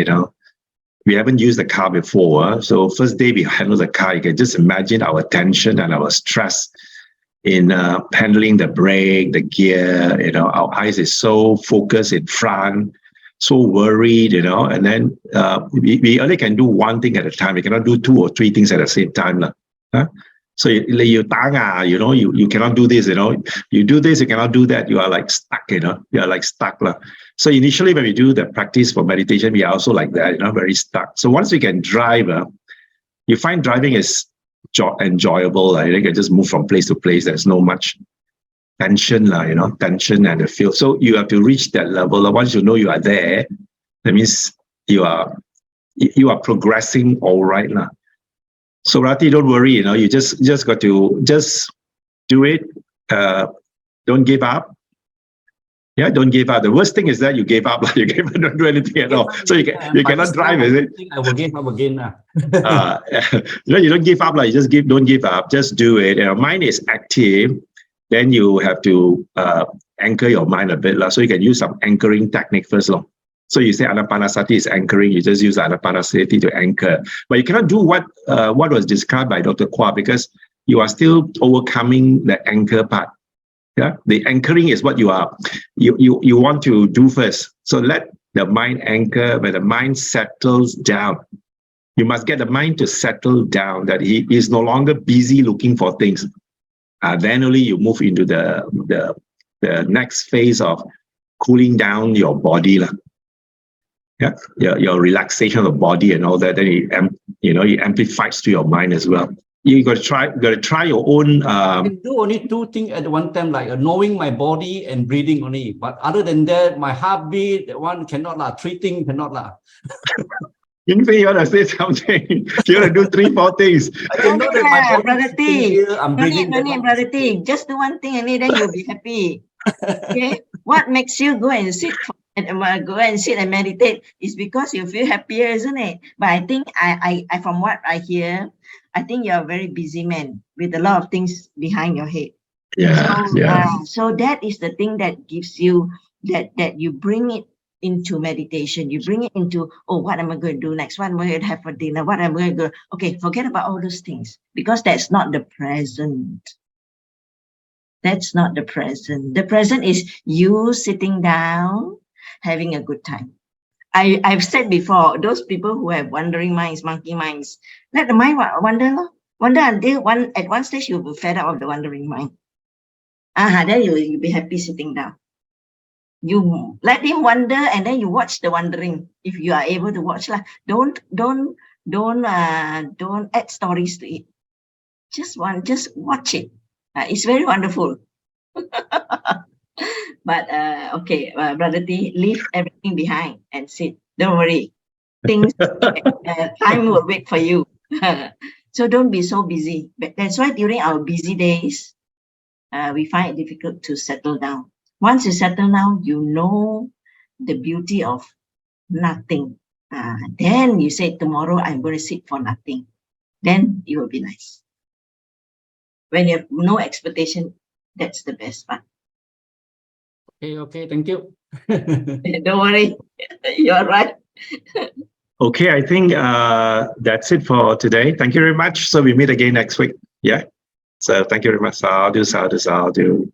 A: we haven't used the car before. So first day we handle the car, you can just imagine our tension and our stress in handling the brake, the gear, our eyes is so focused in front, so worried, and then we only can do one thing at a time. We cannot do 2 or 3 things at the same time. So you cannot do this, you do this, you cannot do that, you are like stuck, you are like stuck. So initially when we do the practice for meditation, we are also like that, very stuck. So once we can drive, you find driving is enjoyable. You can just move from place to place. There's no much tension, tension and the feel. So you have to reach that level. Once you know you are there, that means you are progressing all right. So Rati, don't worry, you just got to just do it. Don't give up. Yeah, don't give up. The worst thing is that you gave up, don't do anything at all. So you cannot drive, is it?
F: I will give up again.
A: You don't give up, don't give up, just do it. Mind is active, then you have to anchor your mind a bit. So you can use some anchoring technique first. So you say Ānāpānassati is anchoring, you just use Ānāpānassati to anchor. But you cannot do what was described by Dr. Kwar, because you are still overcoming the anchor part. Yeah, the anchoring is what you want to do first. So let the mind anchor. When the mind settles down, you must get the mind to settle down, that he is no longer busy looking for things. Then only you move into the next phase of cooling down your body. Yeah, your relaxation of the body and all that. Then it amplifies to your mind as well. You got to try your own.
F: I can do only 2 things at one time, like knowing my body and breathing only. But other than that, my heartbeat, that one cannot 3 things cannot
A: You want to say something? You want to do 3, 4 things?
F: I can know that my body
C: Brother
F: is
C: T.
F: here, I'm breathing.
C: No need, Brother T. Just do one thing and then you'll be happy. Okay? What makes you go and sit and meditate is because you feel happier, isn't it? But I think I from what I hear, I think you're a very busy man with a lot of things behind your head.
A: Yeah, yeah.
C: So that is the thing that gives you that you bring it into meditation. You bring it into, oh, what am I going to do next? What am I going to have for dinner? What am I going to go? Okay, forget about all those things, because that's not the present. That's not the present. The present is you sitting down, having a good time. I've said before, those people who have wandering minds, monkey minds, let the mind wander until at one stage you'll be fed up of the wandering mind. Then you'll be happy sitting down. You let him wander, and then you watch the wandering. If you are able to watch, don't add stories to it. Just watch it. It's very wonderful. But okay, Brother T, leave everything behind and sit. Don't worry. Things time will wait for you. So don't be so busy. But that's why during our busy days, we find it difficult to settle down. Once you settle down, you know the beauty of nothing. Then you say, tomorrow I'm going to sit for nothing. Then it will be nice. When you have no expectation, that's the best part.
F: Okay, thank you.
C: Don't worry, you're right.
A: Okay, I think that's it for today. Thank you very much. So we meet again next week. Yeah. So thank you very much. Sadhu, sadhu, sadhu.